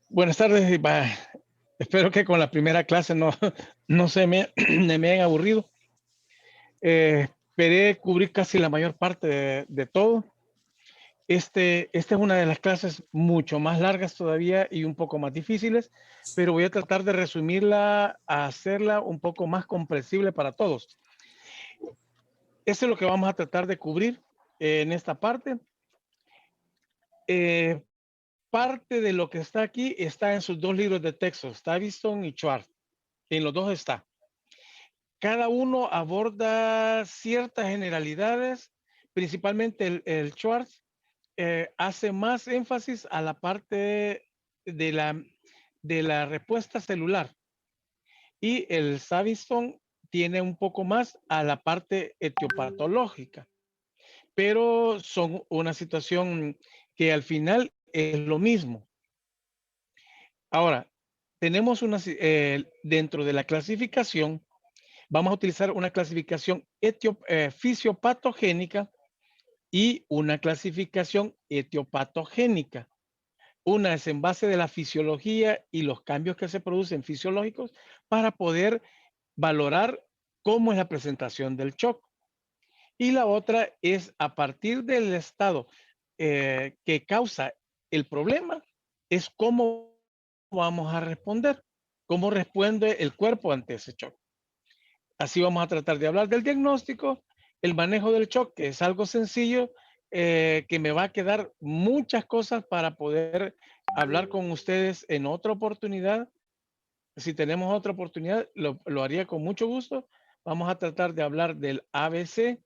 Buenas tardes. Espero que con la primera clase no, no se me, me hayan aburrido. Esperé cubrir casi la mayor parte de todo. Esta es una de las clases mucho más largas todavía y un poco más difíciles, pero voy a tratar de resumirla, a hacerla un poco más comprensible para todos. Eso es lo que vamos a tratar de cubrir en esta parte. Eh, Parte de lo que está aquí está en sus dos libros de texto, Taviston y Schwartz. En los dos está. Cada uno aborda ciertas generalidades, principalmente el Schwartz hace más énfasis a la parte de la, de la respuesta celular y el Savison tiene un poco más a la parte etiopatológica, pero son una situación que al final es lo mismo. Ahora, tenemos dentro de la clasificación, vamos a utilizar una clasificación fisiopatogénica y una clasificación etiopatogénica. Una es en base de la fisiología y los cambios que se producen fisiológicos para poder valorar cómo es la presentación del shock. Y la otra es a partir del estado que causa el problema, es cómo vamos a responder, cómo responde el cuerpo ante ese shock. Así vamos a tratar de hablar del diagnóstico, el manejo del shock, que es algo sencillo, que me va a quedar muchas cosas para poder hablar con ustedes en otra oportunidad. Si tenemos otra oportunidad, lo haría con mucho gusto. Vamos a tratar de hablar del ABC,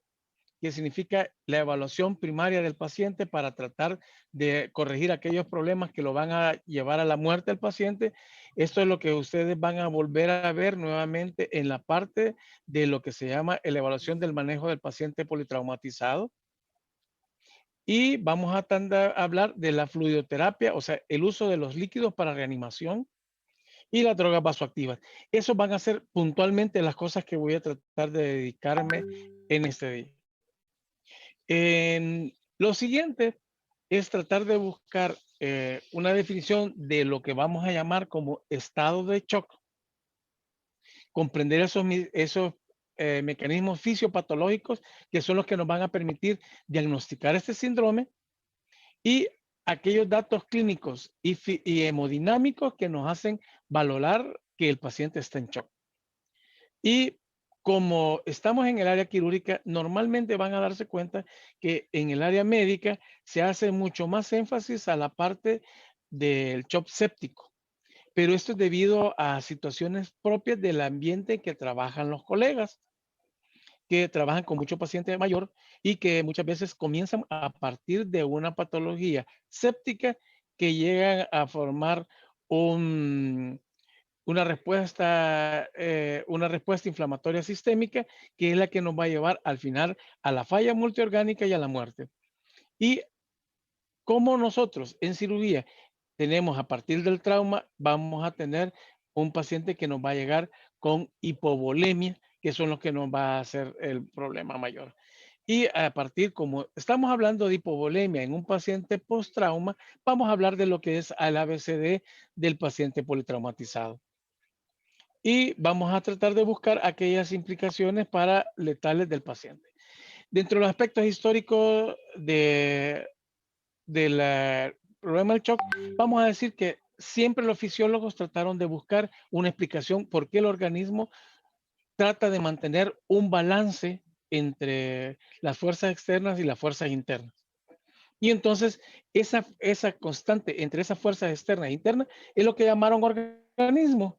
que significa la evaluación primaria del paciente para tratar de corregir aquellos problemas que lo van a llevar a la muerte del paciente. Esto es lo que ustedes van a volver a ver nuevamente en la parte de lo que se llama la evaluación del manejo del paciente politraumatizado. Y vamos a hablar de la fluidoterapia, o sea, el uso de los líquidos para reanimación y las drogas vasoactivas. Esos van a ser puntualmente las cosas que voy a tratar de dedicarme en este día. Lo siguiente es tratar de buscar una definición de lo que vamos a llamar como estado de shock, comprender esos mecanismos fisiopatológicos que son los que nos van a permitir diagnosticar este síndrome y aquellos datos clínicos y hemodinámicos que nos hacen valorar que el paciente está en shock. Y como estamos en el área quirúrgica, normalmente van a darse cuenta que en el área médica se hace mucho más énfasis a la parte del shock séptico, pero esto es debido a situaciones propias del ambiente en que trabajan los colegas, que trabajan con mucho paciente mayor y que muchas veces comienzan a partir de una patología séptica que llegan a formar un, una respuesta inflamatoria sistémica, que es la que nos va a llevar al final a la falla multiorgánica y a la muerte. Y como nosotros en cirugía tenemos a partir del trauma, vamos a tener un paciente que nos va a llegar con hipovolemia, que son los que nos va a hacer el problema mayor. Y a partir, como estamos hablando de hipovolemia en un paciente post-trauma, vamos a hablar de lo que es el ABCD del paciente politraumatizado. Y vamos a tratar de buscar aquellas implicaciones para letales del paciente. Dentro de los aspectos históricos del problema del shock, vamos a decir que siempre los fisiólogos trataron de buscar una explicación por qué el organismo trata de mantener un balance entre las fuerzas externas y las fuerzas internas. Y entonces esa constante entre esas fuerzas externas e internas es lo que llamaron organismo.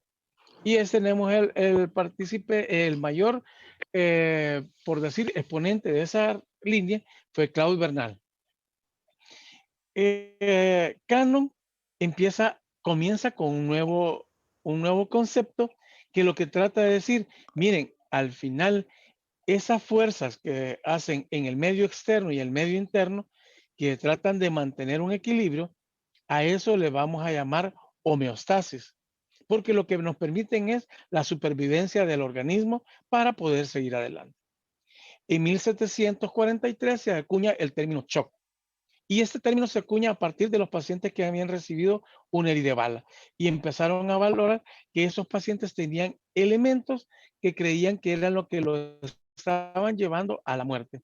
Y tenemos el partícipe, el mayor, por decir, exponente de esa línea fue Claude Bernal. Cannon comienza con un nuevo concepto que lo que trata de decir, miren, al final, esas fuerzas que hacen en el medio externo y el medio interno, que tratan de mantener un equilibrio, a eso le vamos a llamar homeostasis, porque lo que nos permiten es la supervivencia del organismo para poder seguir adelante. En 1743 se acuña el término shock Y este término se acuña a partir de los pacientes que habían recibido una herida de bala y empezaron a valorar que esos pacientes tenían elementos que creían que eran lo que los estaban llevando a la muerte.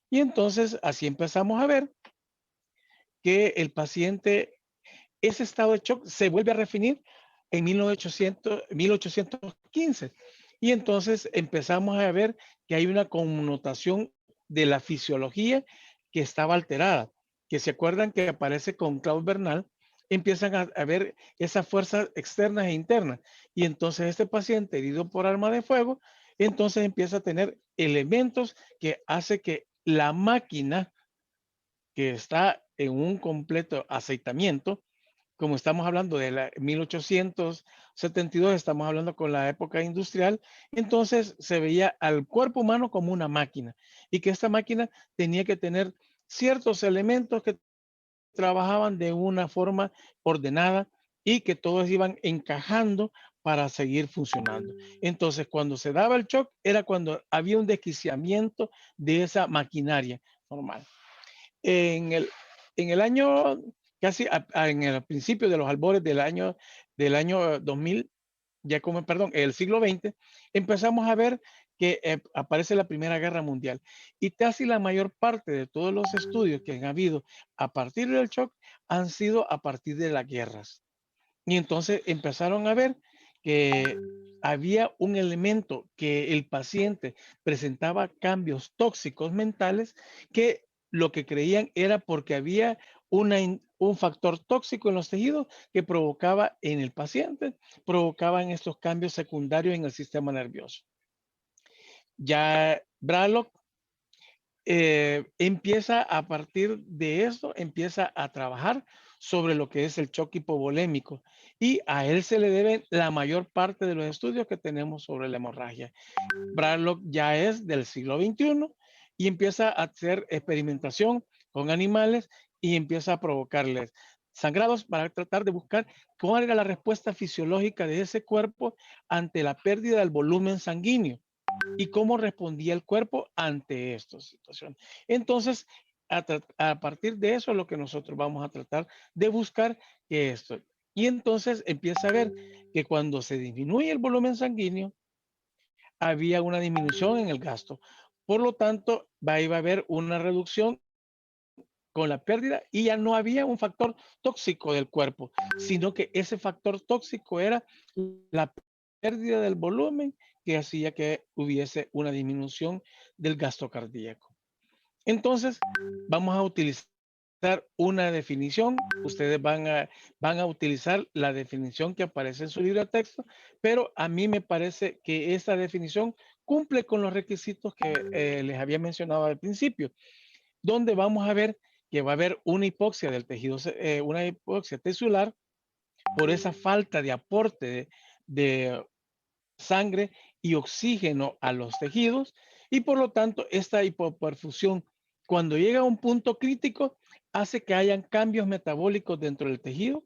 Y entonces así empezamos a ver que el paciente, ese estado de shock se vuelve a redefinir en 1815. Y entonces empezamos a ver que hay una connotación de la fisiología que estaba alterada, que se acuerdan que aparece con Claude Bernal, empiezan a ver esas fuerzas externas e internas. Y entonces este paciente herido por arma de fuego, entonces empieza a tener elementos que hace que la máquina que está en un completo aceitamiento, como estamos hablando de la 1872, estamos hablando con la época industrial, entonces se veía al cuerpo humano como una máquina y que esta máquina tenía que tener ciertos elementos que trabajaban de una forma ordenada y que todos iban encajando para seguir funcionando. Entonces, cuando se daba el shock, era cuando había un desquiciamiento de esa maquinaria normal. En el, en el año, casi en el principio de los albores del año 2000, ya como, perdón, el siglo XX, empezamos a ver que aparece la Primera Guerra Mundial y casi la mayor parte de todos los estudios que han habido a partir del shock han sido a partir de las guerras. Y entonces empezaron a ver que había un elemento que el paciente presentaba cambios tóxicos mentales que lo que creían era porque había un factor tóxico en los tejidos que provocaba en el paciente, provocaban estos cambios secundarios en el sistema nervioso. Ya Bralock empieza a partir de eso, empieza a trabajar sobre lo que es el choque hipovolémico y a él se le deben la mayor parte de los estudios que tenemos sobre la hemorragia. Bradlock ya es del siglo XXI y empieza a hacer experimentación con animales y empieza a provocarles sangrados para tratar de buscar cuál era la respuesta fisiológica de ese cuerpo ante la pérdida del volumen sanguíneo y cómo respondía el cuerpo ante esta situación. Entonces, a partir de eso es lo que nosotros vamos a tratar de buscar que esto. Y entonces empieza a ver que cuando se disminuye el volumen sanguíneo, había una disminución en el gasto. Por lo tanto, iba a haber una reducción con la pérdida y ya no había un factor tóxico del cuerpo, sino que ese factor tóxico era la pérdida del volumen que hacía que hubiese una disminución del gasto cardíaco. Entonces, vamos a utilizar una definición. Ustedes van a utilizar la definición que aparece en su libro de texto, pero a mí me parece que esta definición cumple con los requisitos que les había mencionado al principio, donde vamos a ver que va a haber una hipoxia del tejido, una hipoxia tisular por esa falta de aporte de sangre y oxígeno a los tejidos y por lo tanto esta hipoperfusión cuando llega a un punto crítico hace que hayan cambios metabólicos dentro del tejido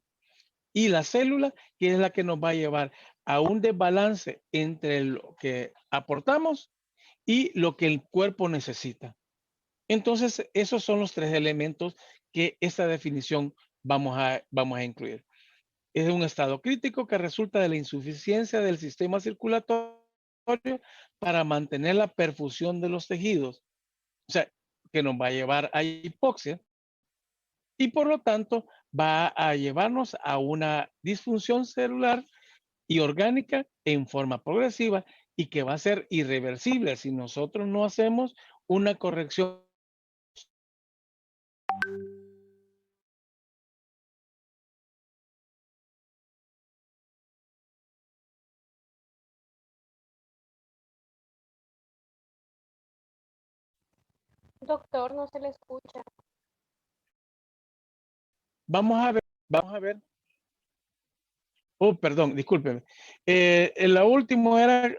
y la célula que es la que nos va a llevar a un desbalance entre lo que aportamos y lo que el cuerpo necesita. Entonces, esos son los tres elementos que esta definición vamos a incluir. Es un estado crítico que resulta de la insuficiencia del sistema circulatorio para mantener la perfusión de los tejidos, o sea, que nos va a llevar a hipoxia y por lo tanto va a llevarnos a una disfunción celular y orgánica en forma progresiva y que va a ser irreversible si nosotros no hacemos una corrección. Doctor, no se le escucha. Vamos a ver. Oh, perdón, discúlpeme. La última era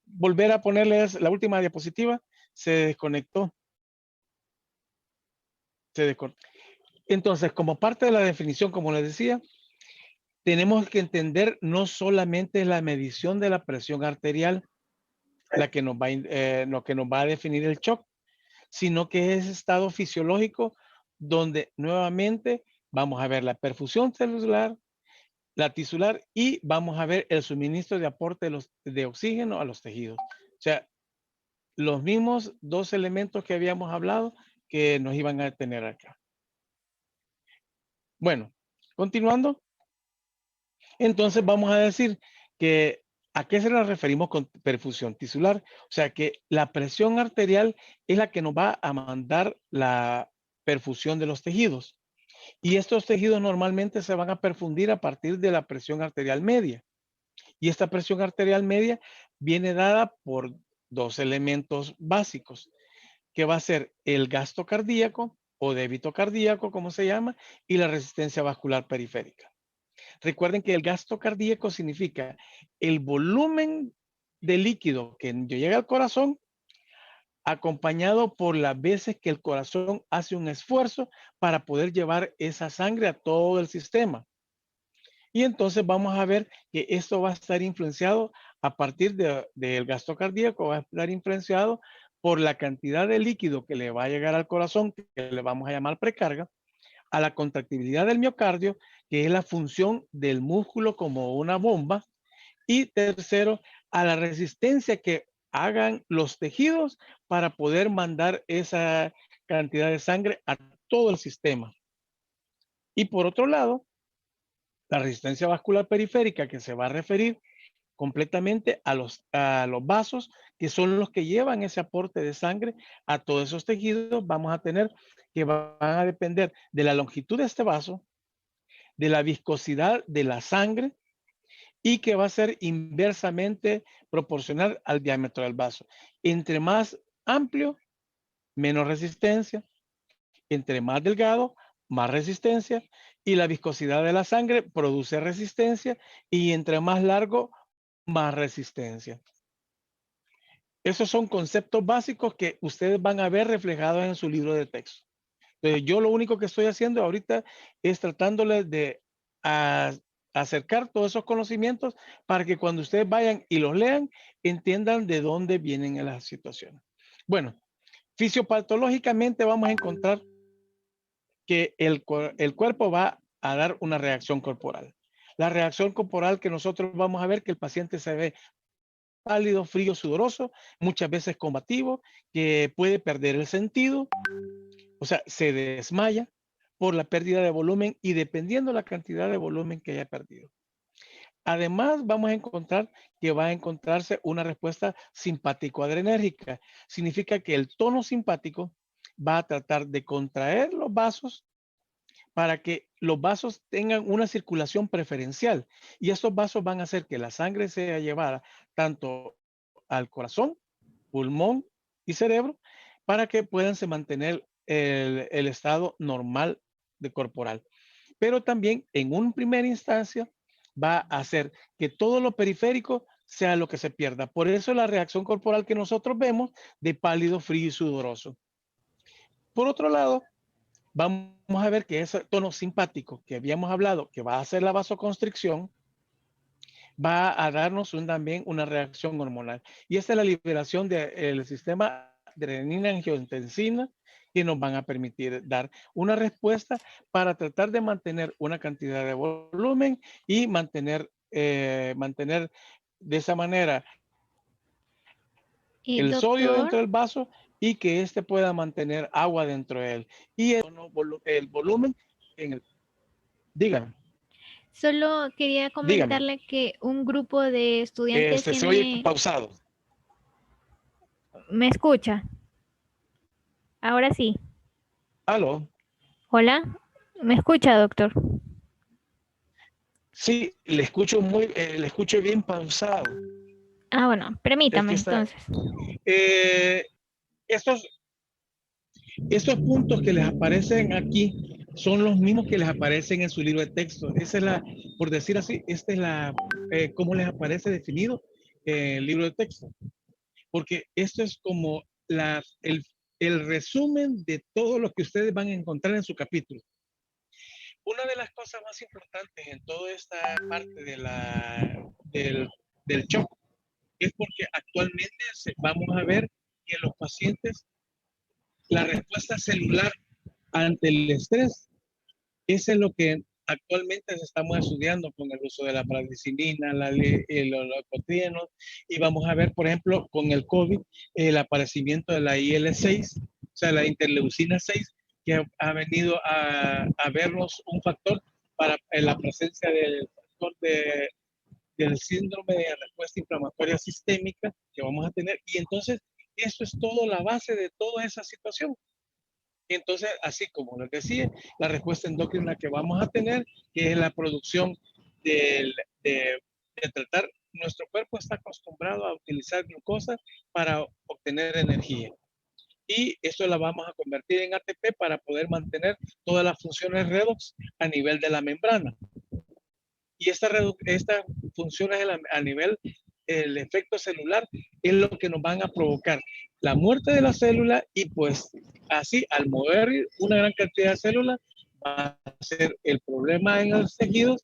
volver a ponerles la última diapositiva. Se desconectó. Entonces, como parte de la definición, como les decía, tenemos que entender no solamente la medición de la presión arterial, lo que nos va a definir el shock, sino que es estado fisiológico donde nuevamente vamos a ver la perfusión celular, la tisular y vamos a ver el suministro de aporte de oxígeno a los tejidos. O sea, los mismos dos elementos que habíamos hablado que nos iban a tener acá. Bueno, continuando, entonces vamos a decir que ¿a qué se nos referimos con perfusión tisular? O sea que la presión arterial es la que nos va a mandar la perfusión de los tejidos. Y estos tejidos normalmente se van a perfundir a partir de la presión arterial media. Y esta presión arterial media viene dada por dos elementos básicos, que va a ser el gasto cardíaco o débito cardíaco, como se llama, y la resistencia vascular periférica. Recuerden que el gasto cardíaco significa el volumen de líquido que llega al corazón acompañado por las veces que el corazón hace un esfuerzo para poder llevar esa sangre a todo el sistema. Y entonces vamos a ver que esto va a estar influenciado a partir del gasto cardíaco, va a estar influenciado por la cantidad de líquido que le va a llegar al corazón, que le vamos a llamar precarga, a la contractibilidad del miocardio, que es la función del músculo como una bomba, y tercero, a la resistencia que hagan los tejidos para poder mandar esa cantidad de sangre a todo el sistema. Y por otro lado, la resistencia vascular periférica que se va a referir completamente a los vasos, que son los que llevan ese aporte de sangre a todos esos tejidos. Vamos a tener que van a depender de la longitud de este vaso, de la viscosidad de la sangre y que va a ser inversamente proporcional al diámetro del vaso. Entre más amplio, menos resistencia. Entre más delgado, más resistencia. Y la viscosidad de la sangre produce resistencia. Y entre más largo, más resistencia. Esos son conceptos básicos que ustedes van a ver reflejados en su libro de texto. Entonces, yo lo único que estoy haciendo ahorita es tratándoles de acercar todos esos conocimientos para que cuando ustedes vayan y los lean, entiendan de dónde vienen las situaciones. Bueno, fisiopatológicamente vamos a encontrar que el cuerpo va a dar una reacción corporal. La reacción corporal que nosotros vamos a ver que el paciente se ve pálido, frío, sudoroso, muchas veces combativo, que puede perder el sentido, o sea, se desmaya por la pérdida de volumen y dependiendo la cantidad de volumen que haya perdido. Además, vamos a encontrar que va a encontrarse una respuesta simpático-adrenérgica. Significa que el tono simpático va a tratar de contraer los vasos para que los vasos tengan una circulación preferencial. Y estos vasos van a hacer que la sangre sea llevada tanto al corazón, pulmón y cerebro para que puedan se mantener el estado normal de corporal. Pero también en una primera instancia va a hacer que todo lo periférico sea lo que se pierda. Por eso la reacción corporal que nosotros vemos de pálido, frío y sudoroso. Por otro lado, vamos a ver que ese tono simpático que habíamos hablado, que va a hacer la vasoconstricción, va a darnos también una reacción hormonal. Y esta es la liberación del sistema de adrenina-angiotensina que nos van a permitir dar una respuesta para tratar de mantener una cantidad de volumen y mantener de esa manera Y el sodio doctor, dentro del vaso y que éste pueda mantener agua dentro de él. Y el volumen en el... Dígame, solo quería dígame. comentarle que un grupo de estudiantes Se oye tiene... pausado. ¿Me escucha? Ahora sí. ¿Aló? Hola, ¿me escucha, doctor? Sí, le escucho bien pausado. Ah, bueno, Es permítame que está, entonces. eh, estos, estos puntos que les aparecen aquí son los mismos que les aparecen en su libro de texto. Esa es la, por decir así, esta es la, cómo les aparece definido en el libro de texto. Porque esto es como el resumen de todo lo que ustedes van a encontrar en su capítulo. Una de las cosas más importantes en toda esta parte del shock es porque actualmente vamos a ver que los pacientes, la respuesta celular ante el estrés. Eso es lo que actualmente estamos estudiando con el uso de la prednisolona, los leucotrienos, y vamos a ver, por ejemplo, con el COVID, el aparecimiento de la IL-6, o sea, la interleucina 6, que ha venido a vernos un factor para la presencia del factor del síndrome de respuesta inflamatoria sistémica que vamos a tener. Y entonces, eso es todo la base de toda esa situación. Entonces, así como les decía, la respuesta endocrina que vamos a tener, que es la producción de, de tratar, nuestro cuerpo está acostumbrado a utilizar glucosa para obtener energía. Y eso la vamos a convertir en ATP para poder mantener todas las funciones redox a nivel de la membrana. Y estas funciones a nivel, el efecto celular, es lo que nos van a provocar la muerte de la célula, y pues así, al mover una gran cantidad de células, va a ser el problema en los tejidos,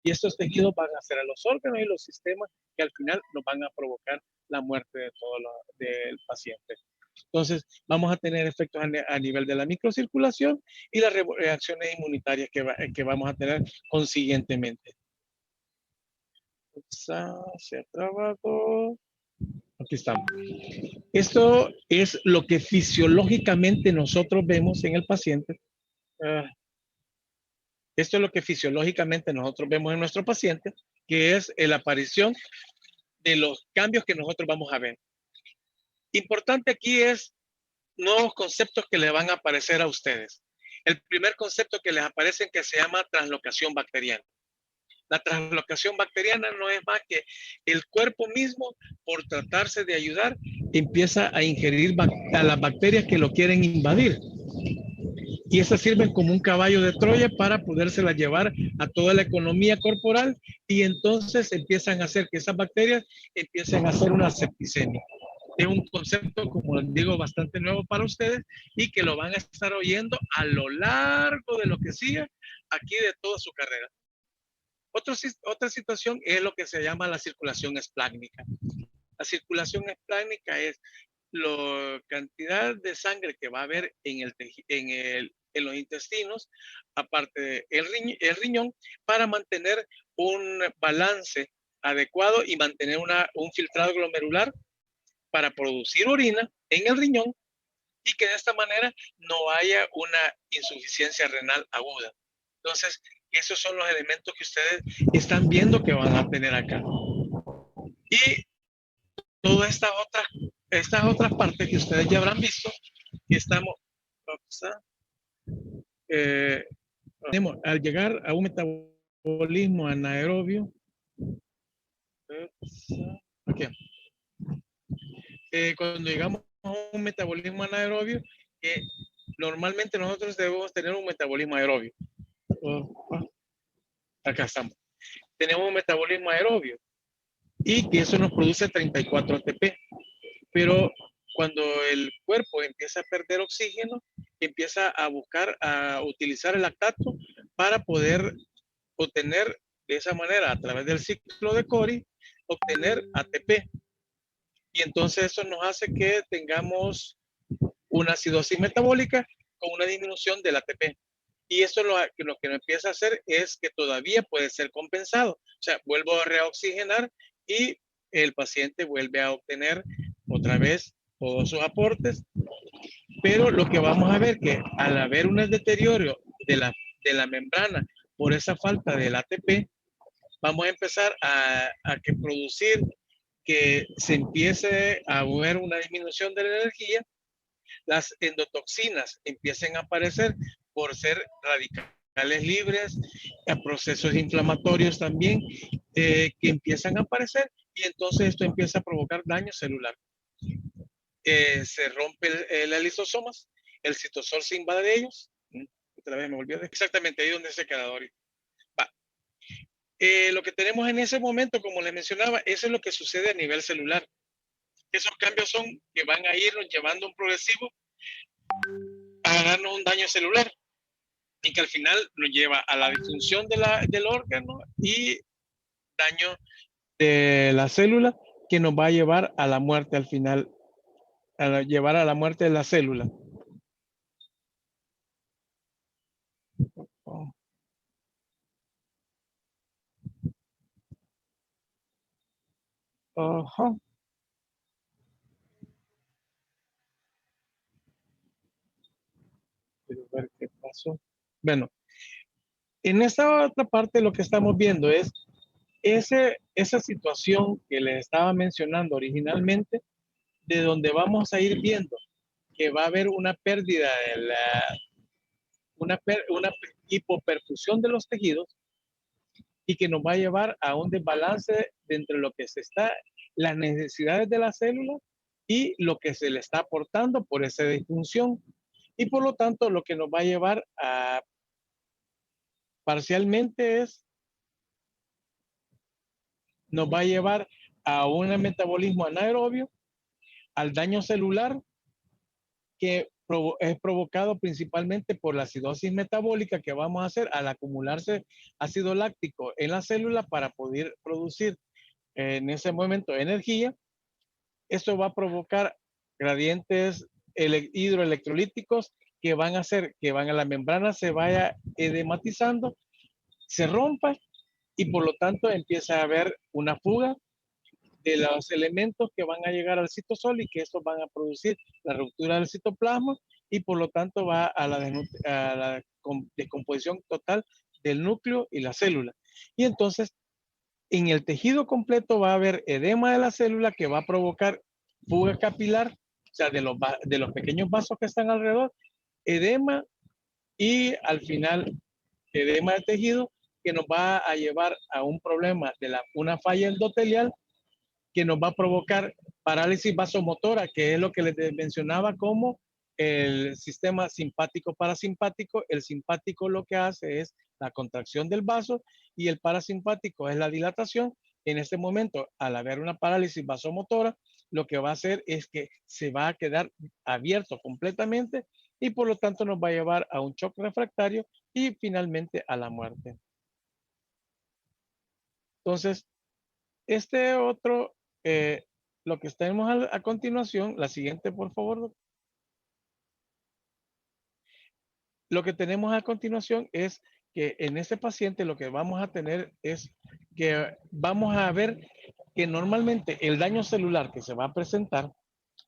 y estos tejidos van a ser a los órganos y los sistemas que al final nos van a provocar la muerte de todo del paciente. Entonces, vamos a tener efectos a nivel de la microcirculación y las reacciones inmunitarias que vamos a tener consiguientemente. Se ha trabado. Aquí estamos. Esto es lo que fisiológicamente nosotros vemos en el paciente. Esto es lo que fisiológicamente nosotros vemos en nuestro paciente, que es la aparición de los cambios que nosotros vamos a ver. Importante aquí es nuevos conceptos que les van a aparecer a ustedes. El primer concepto que les aparece, que se llama translocación bacteriana. La translocación bacteriana no es más que el cuerpo mismo, por tratarse de ayudar, empieza a ingerir a las bacterias que lo quieren invadir. Y esas sirven como un caballo de Troya para podérselas llevar a toda la economía corporal, y entonces empiezan a hacer que esas bacterias empiecen a hacer una septicemia. Es un concepto, como les digo, bastante nuevo para ustedes, y que lo van a estar oyendo a lo largo de lo que sigue aquí de toda su carrera. Otra situación es lo que se llama la circulación esplácnica. La circulación esplácnica es la cantidad de sangre que va a haber en los intestinos, aparte del riñón, para mantener un balance adecuado y mantener un filtrado glomerular para producir orina en el riñón, y que de esta manera no haya una insuficiencia renal aguda. Entonces, esos son los elementos que ustedes están viendo que van a tener acá. Y todas estas otras partes que ustedes ya habrán visto, que estamos, al llegar a un metabolismo anaerobio, okay. Cuando llegamos a un metabolismo anaerobio, normalmente nosotros debemos tener un metabolismo aerobio. Acá estamos. Tenemos un metabolismo aerobio, y que eso nos produce 34 ATP. Pero cuando el cuerpo empieza a perder oxígeno, empieza a utilizar el lactato para poder obtener de esa manera, a través del ciclo de Cori, obtener ATP. Y entonces eso nos hace que tengamos una acidosis metabólica con una disminución del ATP. Y eso lo que empieza a hacer es que todavía puede ser compensado. O sea, vuelvo a reoxigenar y el paciente vuelve a obtener otra vez todos sus aportes. Pero lo que vamos a ver, que al haber un deterioro de la membrana por esa falta del ATP, vamos a empezar a producir que se empiece a ver una disminución de la energía. Las endotoxinas empiecen a aparecer por ser radicales libres, a procesos inflamatorios también que empiezan a aparecer, y entonces esto empieza a provocar daño celular. Se rompe el lisosomas, el citosol se invade de ellos. Otra vez me volvió exactamente ahí donde se queda ahorita. Lo que tenemos en ese momento, como les mencionaba, eso es lo que sucede a nivel celular. Esos cambios son que van a irnos llevando un progresivo a darnos un daño celular, y que al final nos lleva a la disfunción del órgano y daño de la célula, que nos va a llevar a la muerte al final, llevar a la muerte de la célula. Oh. Ajá. Quiero ver qué pasó. Bueno, en esta otra parte lo que estamos viendo es esa situación que les estaba mencionando originalmente, de donde vamos a ir viendo que va a haber una pérdida de una hipoperfusión de los tejidos y que nos va a llevar a un desbalance entre lo que se está, las necesidades de la célula y lo que se le está aportando por esa disfunción. Y por lo tanto, lo que nos va a llevar a parcialmente nos va a llevar a un metabolismo anaerobio, al daño celular que es provocado principalmente por la acidosis metabólica que vamos a hacer al acumularse ácido láctico en la célula para poder producir en ese momento energía. Esto va a provocar gradientes hidroelectrolíticos que van a hacer que la membrana se vaya edematizando, se rompa y por lo tanto empieza a haber una fuga de los elementos que van a llegar al citosol y que estos van a producir la ruptura del citoplasma y por lo tanto va a la descomposición total del núcleo y la célula. Y entonces en el tejido completo va a haber edema de la célula que va a provocar fuga capilar, o sea, de los pequeños vasos que están alrededor, edema y al final edema de tejido que nos va a llevar a un problema de una falla endotelial que nos va a provocar parálisis vasomotora, que es lo que les mencionaba como el sistema simpático parasimpático. El simpático lo que hace es la contracción del vaso y el parasimpático es la dilatación. En este momento, al haber una parálisis vasomotora, lo que va a hacer es que se va a quedar abierto completamente y por lo tanto nos va a llevar a un shock refractario y finalmente a la muerte. Entonces, este otro, lo que tenemos a continuación, la siguiente, por favor. Lo que tenemos a continuación es que en este paciente lo que vamos a tener es que vamos a ver que normalmente el daño celular que se va a presentar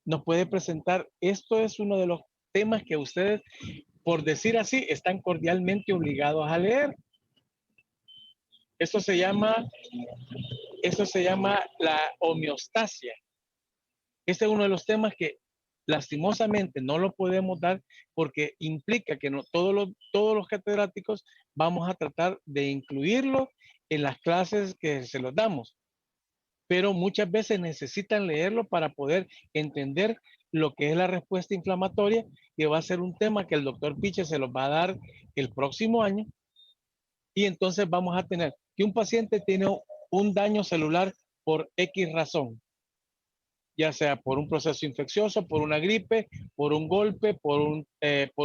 nos puede presentar, esto es uno de los temas que ustedes, por decir así, están cordialmente obligados a leer. Esto se llama la homeostasia. Este es uno de los temas que lastimosamente no lo podemos dar porque implica que no, todos los catedráticos vamos a tratar de incluirlo en las clases que se los damos. Pero muchas veces necesitan leerlo para poder entender lo que es la respuesta inflamatoria, que va a ser un tema que el doctor Piche se los va a dar el próximo año. Y entonces vamos a tener que un paciente tiene un daño celular por X razón, ya sea por un proceso infeccioso, por una gripe, por un golpe, por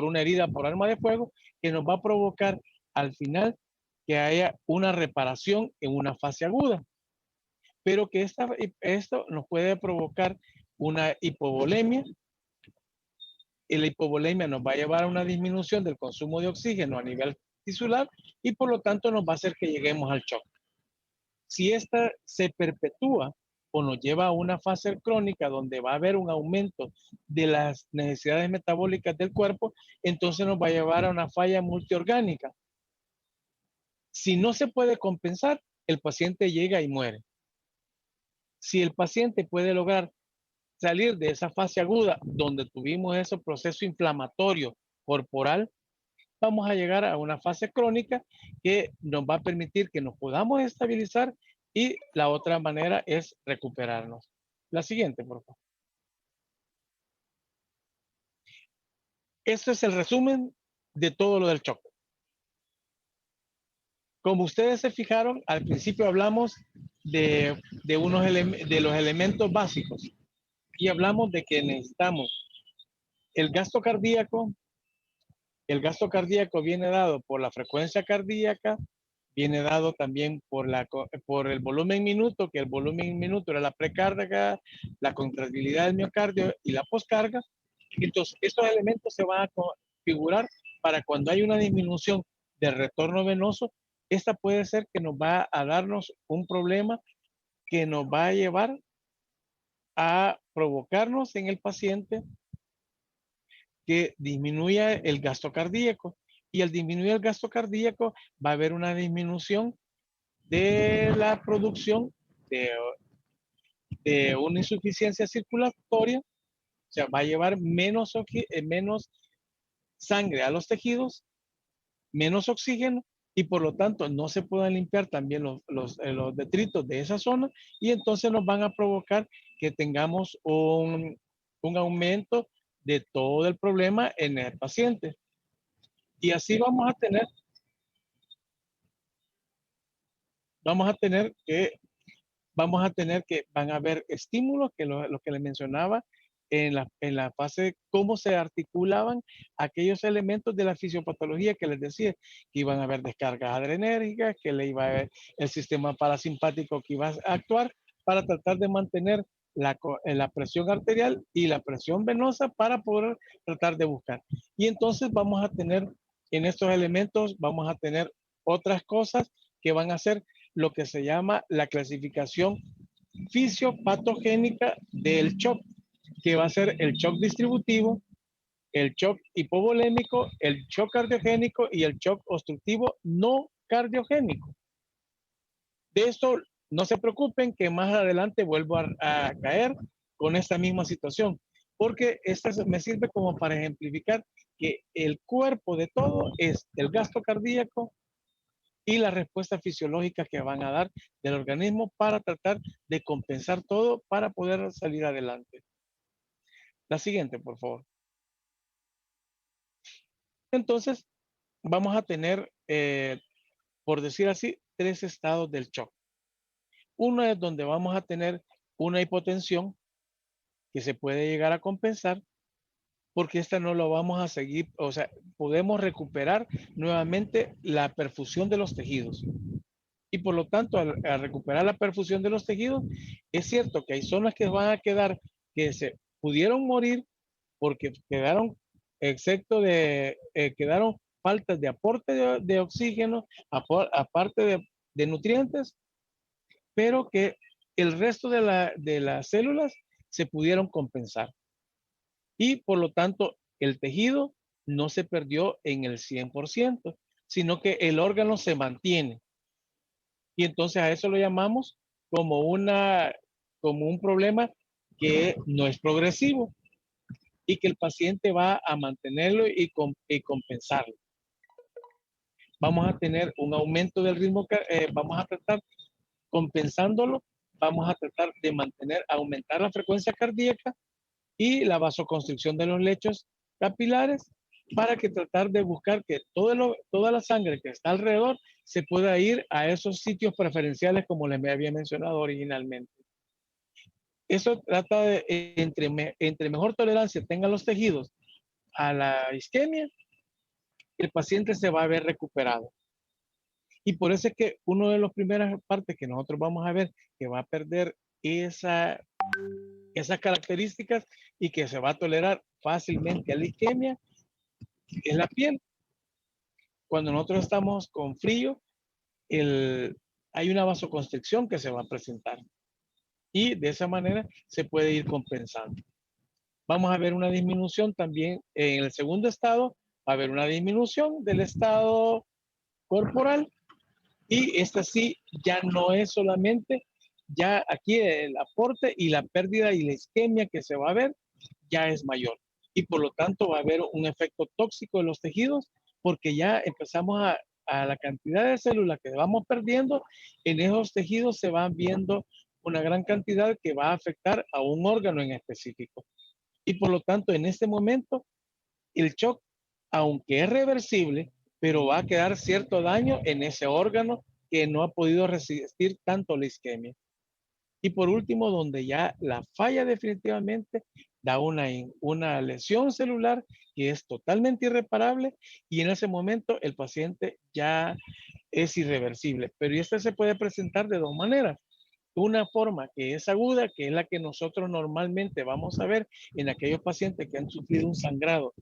una herida por arma de fuego, que nos va a provocar al final que haya una reparación en una fase aguda. Pero que esto nos puede provocar una hipovolemia, y la hipovolemia nos va a llevar a una disminución del consumo de oxígeno a nivel tisular y por lo tanto nos va a hacer que lleguemos al shock. Si esta se perpetúa o nos lleva a una fase crónica donde va a haber un aumento de las necesidades metabólicas del cuerpo, entonces nos va a llevar a una falla multiorgánica. Si no se puede compensar, el paciente llega y muere. Si el paciente puede lograr salir de esa fase aguda donde tuvimos ese proceso inflamatorio corporal, vamos a llegar a una fase crónica que nos va a permitir que nos podamos estabilizar y la otra manera es recuperarnos. La siguiente, por favor. Este es el resumen de todo lo del shock. Como ustedes se fijaron, al principio hablamos de los elementos básicos y hablamos de que necesitamos el gasto cardíaco. El gasto cardíaco viene dado por la frecuencia cardíaca, viene dado también por el volumen minuto, que el volumen minuto era la precarga, la contractilidad del miocardio y la poscarga. Entonces, estos elementos se van a configurar para cuando hay una disminución del retorno venoso, esta puede ser que nos va a darnos un problema que nos va a llevar a provocarnos en el paciente que disminuya el gasto cardíaco. Y al disminuir el gasto cardíaco va a haber una disminución de la producción de, de una insuficiencia circulatoria, o sea, va a llevar menos sangre a los tejidos, menos oxígeno, y por lo tanto no se pueden limpiar también los detritos de esa zona, y entonces nos van a provocar que tengamos un aumento de todo el problema en el paciente. Y así vamos a tener que van a haber estímulos, que lo que les mencionaba en la fase, cómo se articulaban aquellos elementos de la fisiopatología que les decía, que iban a haber descargas adrenérgicas, que le iba a haber el sistema parasimpático que iba a actuar para tratar de mantener la presión arterial y la presión venosa para poder tratar de buscar. Y entonces vamos a tener en estos elementos, vamos a tener otras cosas que van a ser lo que se llama la clasificación fisiopatogénica del shock, que va a ser el shock distributivo, el shock hipovolémico, el shock cardiogénico y el shock obstructivo no cardiogénico. De esto no se preocupen que más adelante vuelvo a caer con esta misma situación, porque esta me sirve como para ejemplificar que el cuerpo de todo es el gasto cardíaco y la respuesta fisiológica que van a dar del organismo para tratar de compensar todo para poder salir adelante. La siguiente, por favor. Entonces, vamos a tener, por decir así, 3 estados del shock. Uno es donde vamos a tener una hipotensión que se puede llegar a compensar, porque esta no lo vamos a seguir, o sea, podemos recuperar nuevamente la perfusión de los tejidos. Y por lo tanto, al recuperar la perfusión de los tejidos, es cierto que hay zonas que van a quedar, que se pudieron morir porque quedaron quedaron faltas de aporte de oxígeno, aparte de nutrientes, pero que el resto de las células se pudieron compensar. Y por lo tanto, el tejido no se perdió en el 100%, sino que el órgano se mantiene. Y entonces a eso lo llamamos como un problema que no es progresivo y que el paciente va a mantenerlo y compensarlo. Vamos a tener un aumento del ritmo, vamos a tratar compensándolo, vamos a tratar de aumentar la frecuencia cardíaca y la vasoconstricción de los lechos capilares para que tratar de buscar que toda la sangre que está alrededor se pueda ir a esos sitios preferenciales como les había mencionado originalmente. Eso trata de, entre mejor tolerancia tengan los tejidos a la isquemia, el paciente se va a ver recuperado. Y por eso es que una de las primeras partes que nosotros vamos a ver que va a perder esas características y que se va a tolerar fácilmente a la isquemia es la piel. Cuando nosotros estamos con frío, hay una vasoconstricción que se va a presentar y de esa manera se puede ir compensando. Vamos a ver una disminución también en el segundo estado, va a haber una disminución del estado corporal y esta sí ya no es solamente, ya aquí el aporte y la pérdida y la isquemia que se va a ver ya es mayor y por lo tanto va a haber un efecto tóxico en los tejidos porque ya empezamos a la cantidad de células que vamos perdiendo, en esos tejidos se van viendo una gran cantidad que va a afectar a un órgano en específico. Y por lo tanto, en este momento, el shock, aunque es reversible, pero va a quedar cierto daño en ese órgano que no ha podido resistir tanto la isquemia. Y por último, donde ya la falla definitivamente da una lesión celular que es totalmente irreparable y en ese momento el paciente ya es irreversible. Pero esta se puede presentar de dos maneras. Una forma que es aguda, que es la que nosotros normalmente vamos a ver en aquellos pacientes que han sufrido un sangrado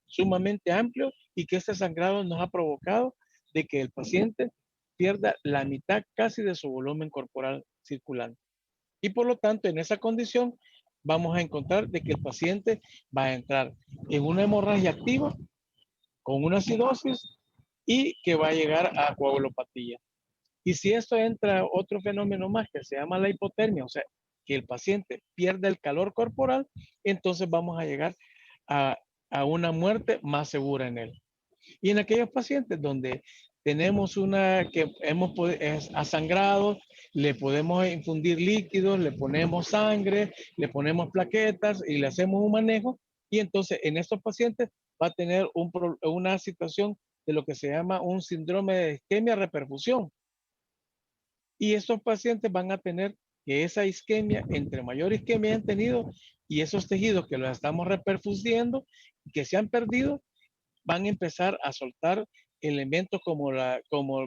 sumamente amplio y que este sangrado nos ha provocado de que el paciente pierda la mitad casi de su volumen corporal circulante. Y por lo tanto, en esa condición, vamos a encontrar de que el paciente va a entrar en una hemorragia activa con una acidosis y que va a llegar a coagulopatía. Y si esto entra otro fenómeno más que se llama la hipotermia, o sea, que el paciente pierde el calor corporal, entonces vamos a llegar a, a una muerte más segura en él. Y en aquellos pacientes donde tenemos una que ha sangrado, le podemos infundir líquidos, le ponemos sangre, le ponemos plaquetas y le hacemos un manejo. Y entonces en estos pacientes va a tener una situación de lo que se llama un síndrome de isquemia reperfusión. Y estos pacientes van a tener que esa isquemia, entre mayor isquemia han tenido y esos tejidos que los estamos reperfusiendo, que se han perdido, van a empezar a soltar elementos como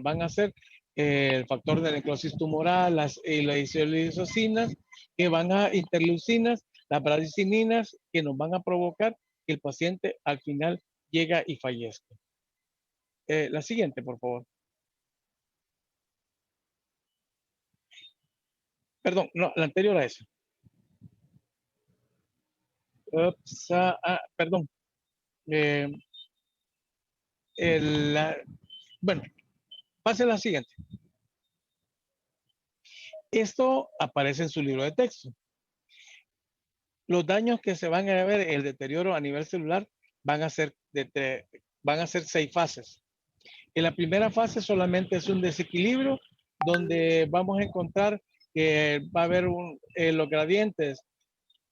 van a ser el factor de necrosis tumoral, las lisocinas, que van a interleucinas, las bradicininas, que nos van a provocar que el paciente al final llega y fallezca. La siguiente, por favor. Perdón, no, la anterior a esa. Perdón. Bueno, pase la siguiente. Esto aparece en su libro de texto. Los daños que se van a ver, el deterioro a nivel celular, van a ser 6 fases. En la primera fase solamente es un desequilibrio donde vamos a encontrar que va a haber los gradientes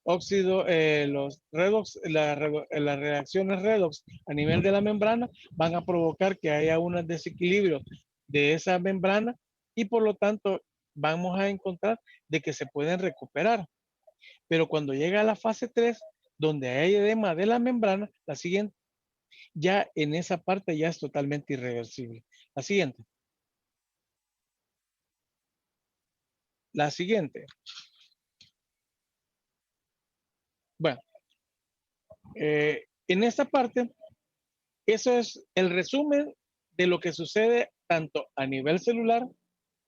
óxido, los redox, las reacciones redox a nivel de la membrana van a provocar que haya un desequilibrio de esa membrana y por lo tanto vamos a encontrar de que se pueden recuperar. Pero cuando llega a la fase 3, donde hay edema de la membrana, la siguiente, ya en esa parte ya es totalmente irreversible. La siguiente. La siguiente. Bueno, en esta parte, eso es el resumen de lo que sucede tanto a nivel celular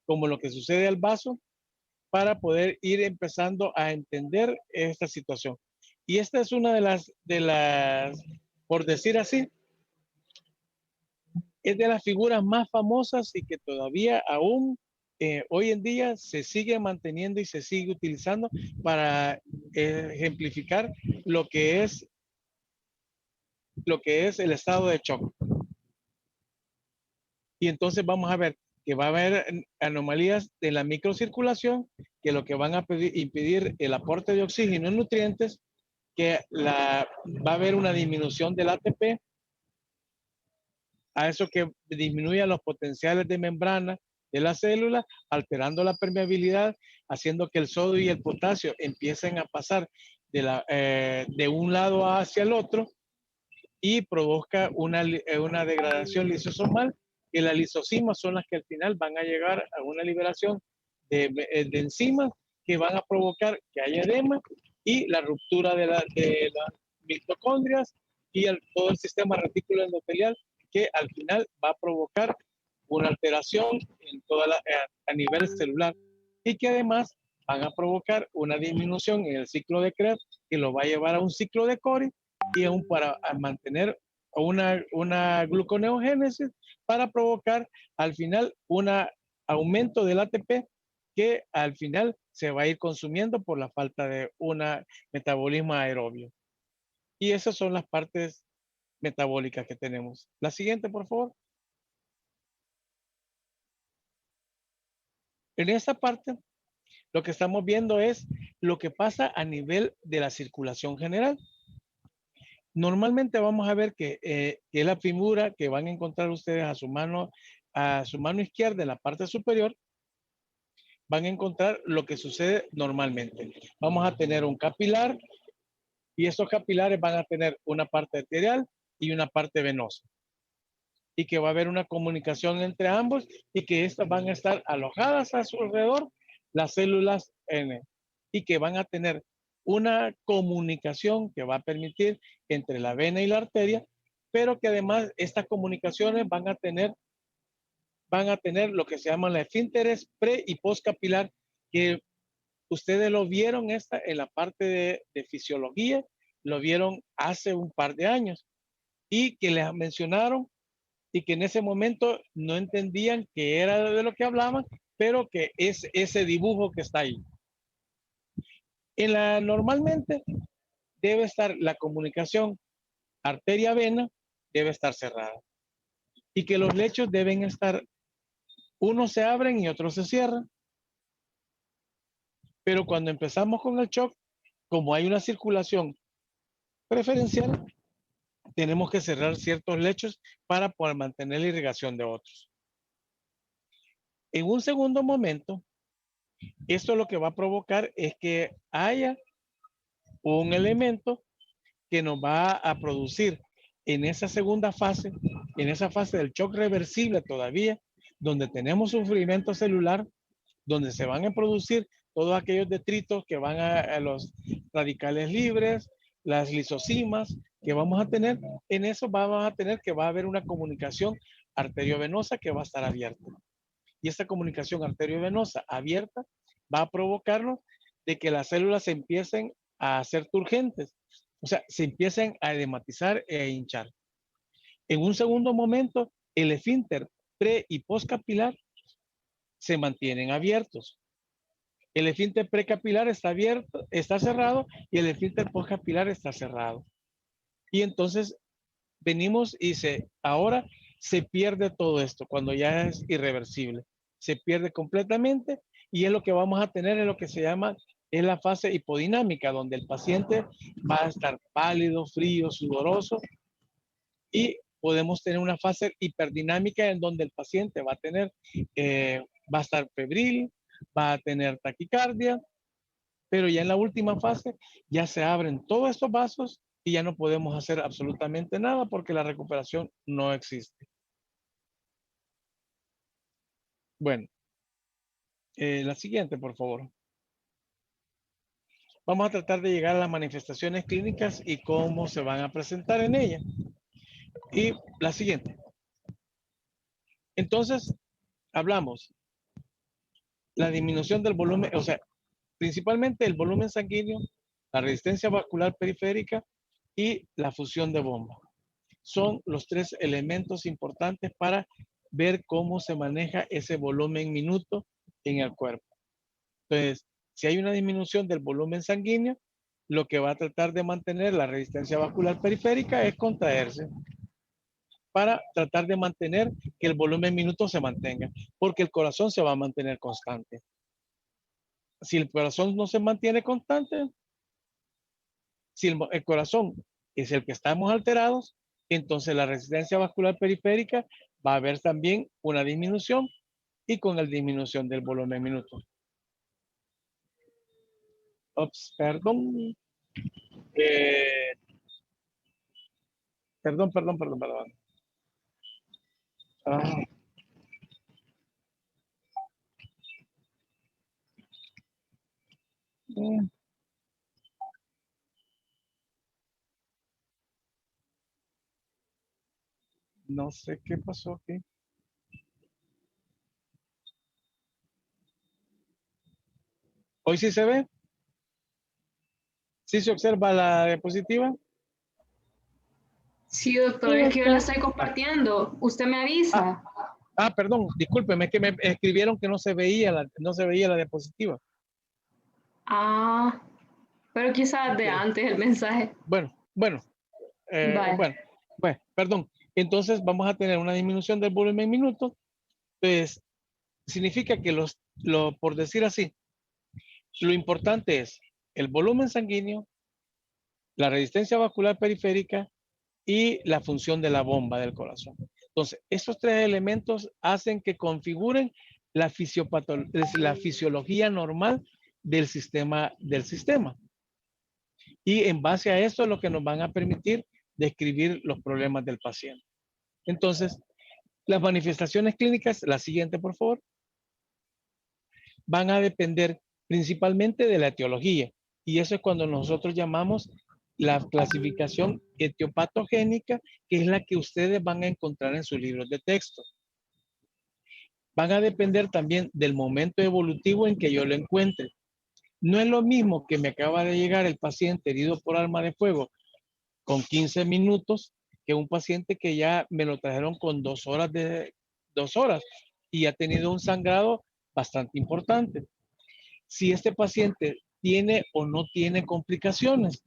como lo que sucede al vaso para poder ir empezando a entender esta situación. Y esta es una de las, por decir así, es de las figuras más famosas y que todavía aún hoy en día se sigue manteniendo y se sigue utilizando para ejemplificar lo que es el estado de shock. Y entonces vamos a ver que va a haber anomalías de la microcirculación que lo que van a impedir el aporte de oxígeno y nutrientes, que va a haber una disminución del ATP, a eso que disminuye los potenciales de membrana de la célula, alterando la permeabilidad, haciendo que el sodio y el potasio empiecen a pasar de un lado hacia el otro y produzca una degradación lisosomal, que las lisosimas son las que al final van a llegar a una liberación de enzimas que van a provocar que haya edema y la ruptura de las mitocondrias y todo el sistema retículo endotelial, que al final va a provocar una alteración en a nivel celular y que además van a provocar una disminución en el ciclo de Krebs que lo va a llevar a un ciclo de Cori y aún para mantener una gluconeogénesis para provocar al final un aumento del ATP que al final se va a ir consumiendo por la falta de un metabolismo aerobio. Y esas son las partes metabólicas que tenemos. La siguiente, por favor. En esta parte, lo que estamos viendo es lo que pasa a nivel de la circulación general. Normalmente vamos a ver que es la figura que van a encontrar ustedes a su mano izquierda en la parte superior. Van a encontrar lo que sucede normalmente. Vamos a tener un capilar y estos capilares van a tener una parte arterial y una parte venosa. Y que va a haber una comunicación entre ambos y que estas van a estar alojadas a su alrededor, las células N, y que van a tener una comunicación que va a permitir entre la vena y la arteria pero que además estas comunicaciones van a tener lo que se llaman las esfínteres pre y postcapilar, que ustedes lo vieron en la parte de fisiología, lo vieron hace un par de años y que les mencionaron y que en ese momento no entendían qué era de lo que hablaban, pero que es ese dibujo que está ahí. Normalmente debe estar la comunicación arteria-vena, debe estar cerrada y que los lechos deben estar, unos se abren y otros se cierran. Pero cuando empezamos con el shock, como hay una circulación preferencial, tenemos que cerrar ciertos lechos para poder mantener la irrigación de otros. En un segundo momento, esto lo que va a provocar es que haya un elemento que nos va a producir en esa segunda fase, en esa fase del shock reversible todavía, donde tenemos sufrimiento celular, donde se van a producir todos aquellos detritos que van a los radicales libres, las lisosimas que vamos a tener. En eso vamos a tener que va a haber una comunicación arteriovenosa que va a estar abierta. Y esta comunicación arteriovenosa abierta va a provocarnos de que las células se empiecen a hacer turgentes, o sea, se empiecen a edematizar e hinchar. En un segundo momento, el esfínter pre y postcapilar se mantienen abiertos. El esfínter precapilar está abierto, está cerrado, y el esfínter postcapilar está cerrado. Y entonces venimos y ahora se pierde todo esto cuando ya es irreversible. Se pierde completamente y es lo que vamos a tener en lo que se llama es la fase hipodinámica, donde el paciente va a estar pálido, frío, sudoroso, y podemos tener una fase hiperdinámica en donde el paciente va a tener, va a estar febril, va a tener taquicardia, pero ya en la última fase ya se abren todos estos vasos y ya no podemos hacer absolutamente nada porque la recuperación no existe. Bueno, la siguiente, por favor. Vamos a tratar de llegar a las manifestaciones clínicas y cómo se van a presentar en ellas. Y la siguiente. Entonces, hablamos la disminución del volumen, o sea, principalmente el volumen sanguíneo, la resistencia vascular periférica y la fusión de bomba. Son los tres elementos importantes para ver cómo se maneja ese volumen minuto en el cuerpo. Entonces, si hay una disminución del volumen sanguíneo, lo que va a tratar de mantener la resistencia vascular periférica es contraerse para tratar de mantener que el volumen minuto se mantenga, porque el corazón se va a mantener constante. Si el corazón no se mantiene constante, si el corazón es el que estamos alterados, entonces la resistencia vascular periférica va a haber también una disminución y con la disminución del volumen minuto. Ops, perdón. Perdón. Ah. No sé qué pasó aquí. ¿Hoy sí se ve? ¿Sí se observa la diapositiva? Sí, doctor, Sí, es que yo la doctor. estoy compartiendo. Usted me avisa. Perdón, discúlpeme, es que me escribieron que no se veía la diapositiva. Ah, pero quizás de antes el mensaje. Bueno, Vale. perdón. Entonces vamos a tener una disminución del volumen minuto. Pues significa que por decir así, lo importante es el volumen sanguíneo, la resistencia vascular periférica y la función de la bomba del corazón. Entonces, estos tres elementos hacen que configuren la fisiología normal del sistema. Y en base a esto es lo que nos van a permitir describir los problemas del paciente. Entonces, las manifestaciones clínicas, la siguiente, por favor, van a depender principalmente de la etiología. Y eso es cuando nosotros llamamos la clasificación etiopatogénica, que es la que ustedes van a encontrar en sus libros de texto. Van a depender también del momento evolutivo en que yo lo encuentre. No es lo mismo que me acaba de llegar el paciente herido por arma de fuego con 15 minutos que un paciente que ya me lo trajeron con 2 horas y ha tenido un sangrado bastante importante. Si este paciente tiene o no tiene complicaciones,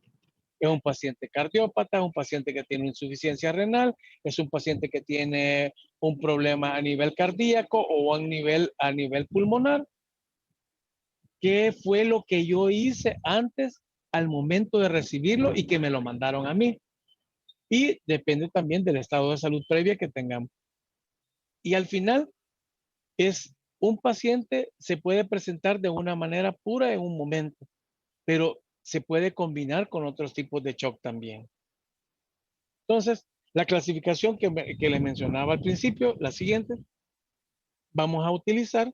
es un paciente cardiópata, es un paciente que tiene insuficiencia renal, es un paciente que tiene un problema a nivel cardíaco o a nivel pulmonar. ¿Qué fue lo que yo hice antes al momento de recibirlo y que me lo mandaron a mí? Y depende también del estado de salud previa que tengamos. Y al final es un paciente se puede presentar de una manera pura en un momento, pero se puede combinar con otros tipos de shock también. Entonces, la clasificación que les mencionaba al principio, la siguiente, vamos a utilizar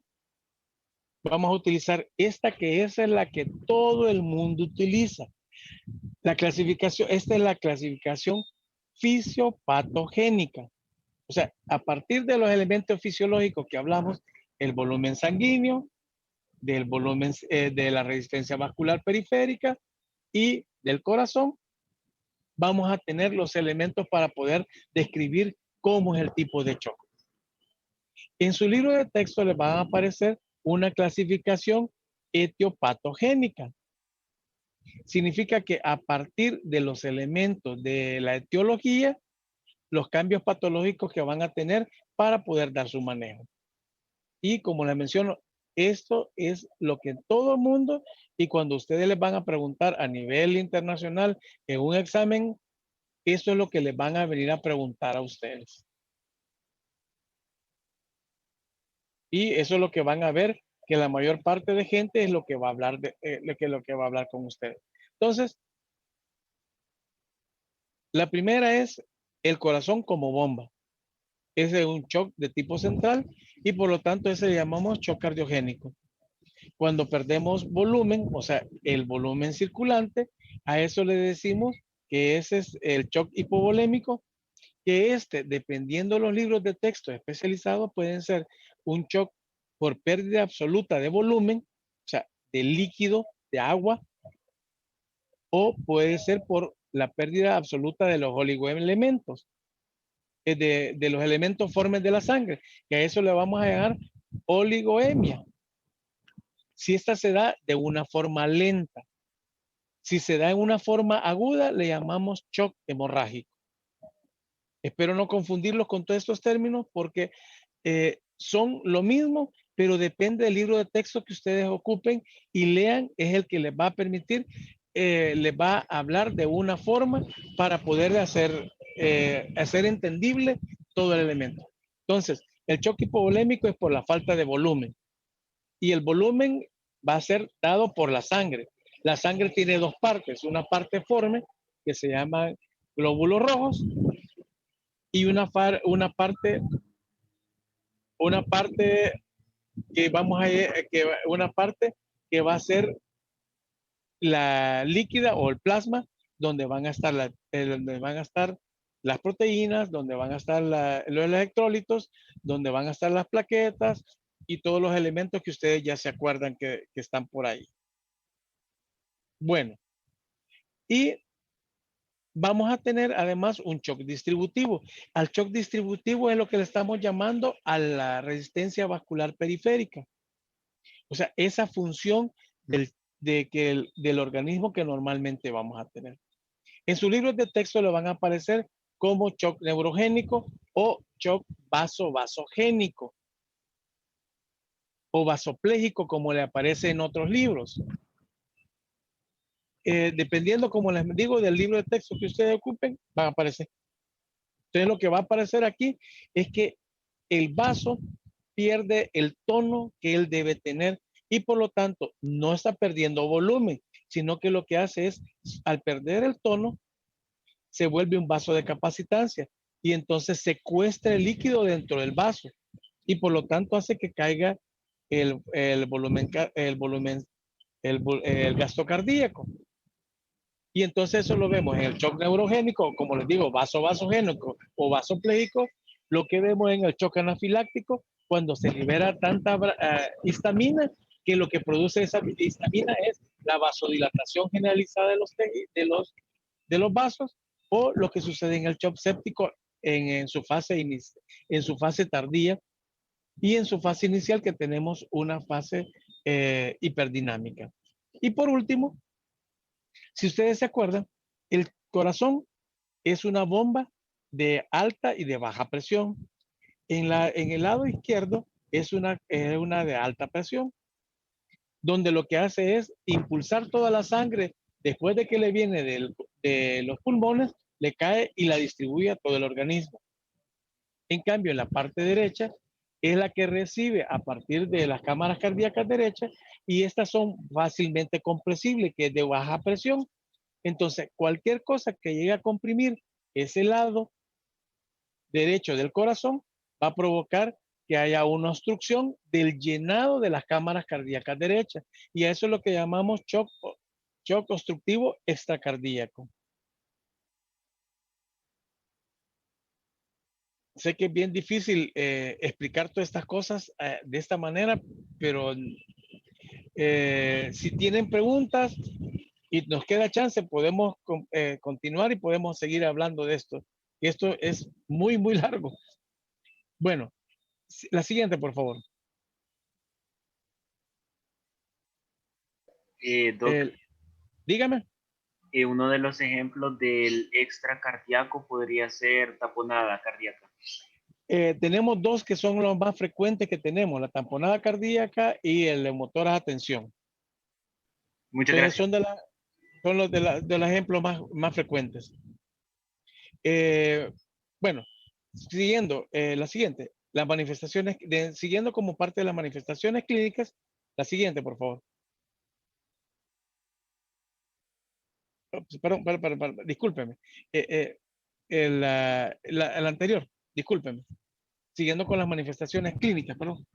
esta que es la que todo el mundo utiliza. La clasificación, esta es la clasificación fisiopatogénica. O sea, a partir de los elementos fisiológicos que hablamos, el volumen sanguíneo, del volumen de la resistencia vascular periférica y del corazón, vamos a tener los elementos para poder describir cómo es el tipo de shock. En su libro de texto les va a aparecer una clasificación etiopatogénica. Significa que a partir de los elementos de la etiología, los cambios patológicos que van a tener para poder dar su manejo. Y como les menciono, esto es lo que todo el mundo, y cuando ustedes les van a preguntar a nivel internacional en un examen, eso es lo que les van a venir a preguntar a ustedes. Y eso es lo que van a ver, que la mayor parte de gente es lo que va a hablar, lo que va a hablar con ustedes. Entonces, la primera es el corazón como bomba. Ese es un shock de tipo central y por lo tanto ese le llamamos shock cardiogénico. Cuando perdemos volumen, o sea, el volumen circulante, a eso le decimos que ese es el shock hipovolémico, que dependiendo de los libros de texto especializados, pueden ser un shock por pérdida absoluta de volumen, o sea, de líquido, de agua, o puede ser por la pérdida absoluta de los oligoelementos, de los elementos formes de la sangre, que a eso le vamos a llamar oligoemia. Si esta se da de una forma lenta, si se da en una forma aguda, le llamamos shock hemorrágico. Espero no confundirlos con todos estos términos porque son lo mismo, pero depende del libro de texto que ustedes ocupen y lean, es el que les va a permitir, les va a hablar de una forma para poder hacer entendible todo el elemento. Entonces, el shock hipovolémico es por la falta de volumen y el volumen va a ser dado por la sangre. La sangre tiene dos partes, una parte forme que se llama glóbulos rojos y una parte que va a ser la líquida o el plasma, donde van a estar las proteínas, donde van a estar los electrolitos, donde van a estar las plaquetas y todos los elementos que ustedes ya se acuerdan que están por ahí. Bueno, y vamos a tener además un shock distributivo. Al shock distributivo es lo que le estamos llamando a la resistencia vascular periférica. O sea, esa función del organismo que normalmente vamos a tener. En sus libros de texto le van a aparecer como shock neurogénico o shock vasogénico o vasopléjico, como le aparece en otros libros. Dependiendo, como les digo, del libro de texto que ustedes ocupen, van a aparecer. Entonces, lo que va a aparecer aquí es que el vaso pierde el tono que él debe tener y por lo tanto no está perdiendo volumen, sino que lo que hace es, al perder el tono, se vuelve un vaso de capacitancia y entonces secuestra el líquido dentro del vaso y por lo tanto hace que caiga el gasto cardíaco. Y entonces eso lo vemos en el shock neurogénico, como les digo, vasogénico o vasopléjico, lo que vemos en el shock anafiláctico, cuando se libera tanta histamina, que lo que produce esa histamina es la vasodilatación generalizada de los vasos, o lo que sucede en el shock séptico en su fase tardía, y en su fase inicial que tenemos una fase hiperdinámica. Y por último, si ustedes se acuerdan, el corazón es una bomba de alta y de baja presión. En el lado izquierdo es una de alta presión, donde lo que hace es impulsar toda la sangre después de que le viene de los pulmones, le cae y la distribuye a todo el organismo. En cambio, en la parte derecha es la que recibe a partir de las cámaras cardíacas derechas, y estas son fácilmente compresibles, que es de baja presión. Entonces, cualquier cosa que llegue a comprimir ese lado derecho del corazón va a provocar que haya una obstrucción del llenado de las cámaras cardíacas derechas. Y a eso es lo que llamamos shock obstructivo extracardíaco. Sé que es bien difícil explicar todas estas cosas de esta manera, pero si tienen preguntas y nos queda chance, podemos continuar y podemos seguir hablando de esto. Y esto es muy, muy largo. Bueno, la siguiente, por favor. Doc, Dígame. uno de los ejemplos del extracardíaco podría ser taponada cardíaca. Tenemos dos que son los más frecuentes que tenemos, la tamponada cardíaca y el motor a tensión. Muchas gracias. Son los de los ejemplos más frecuentes. Bueno, siguiendo, la siguiente, las manifestaciones, siguiendo como parte de las manifestaciones clínicas, la siguiente, por favor. Perdón, discúlpeme. El anterior, discúlpeme. Siguiendo con las manifestaciones clínicas, perdón.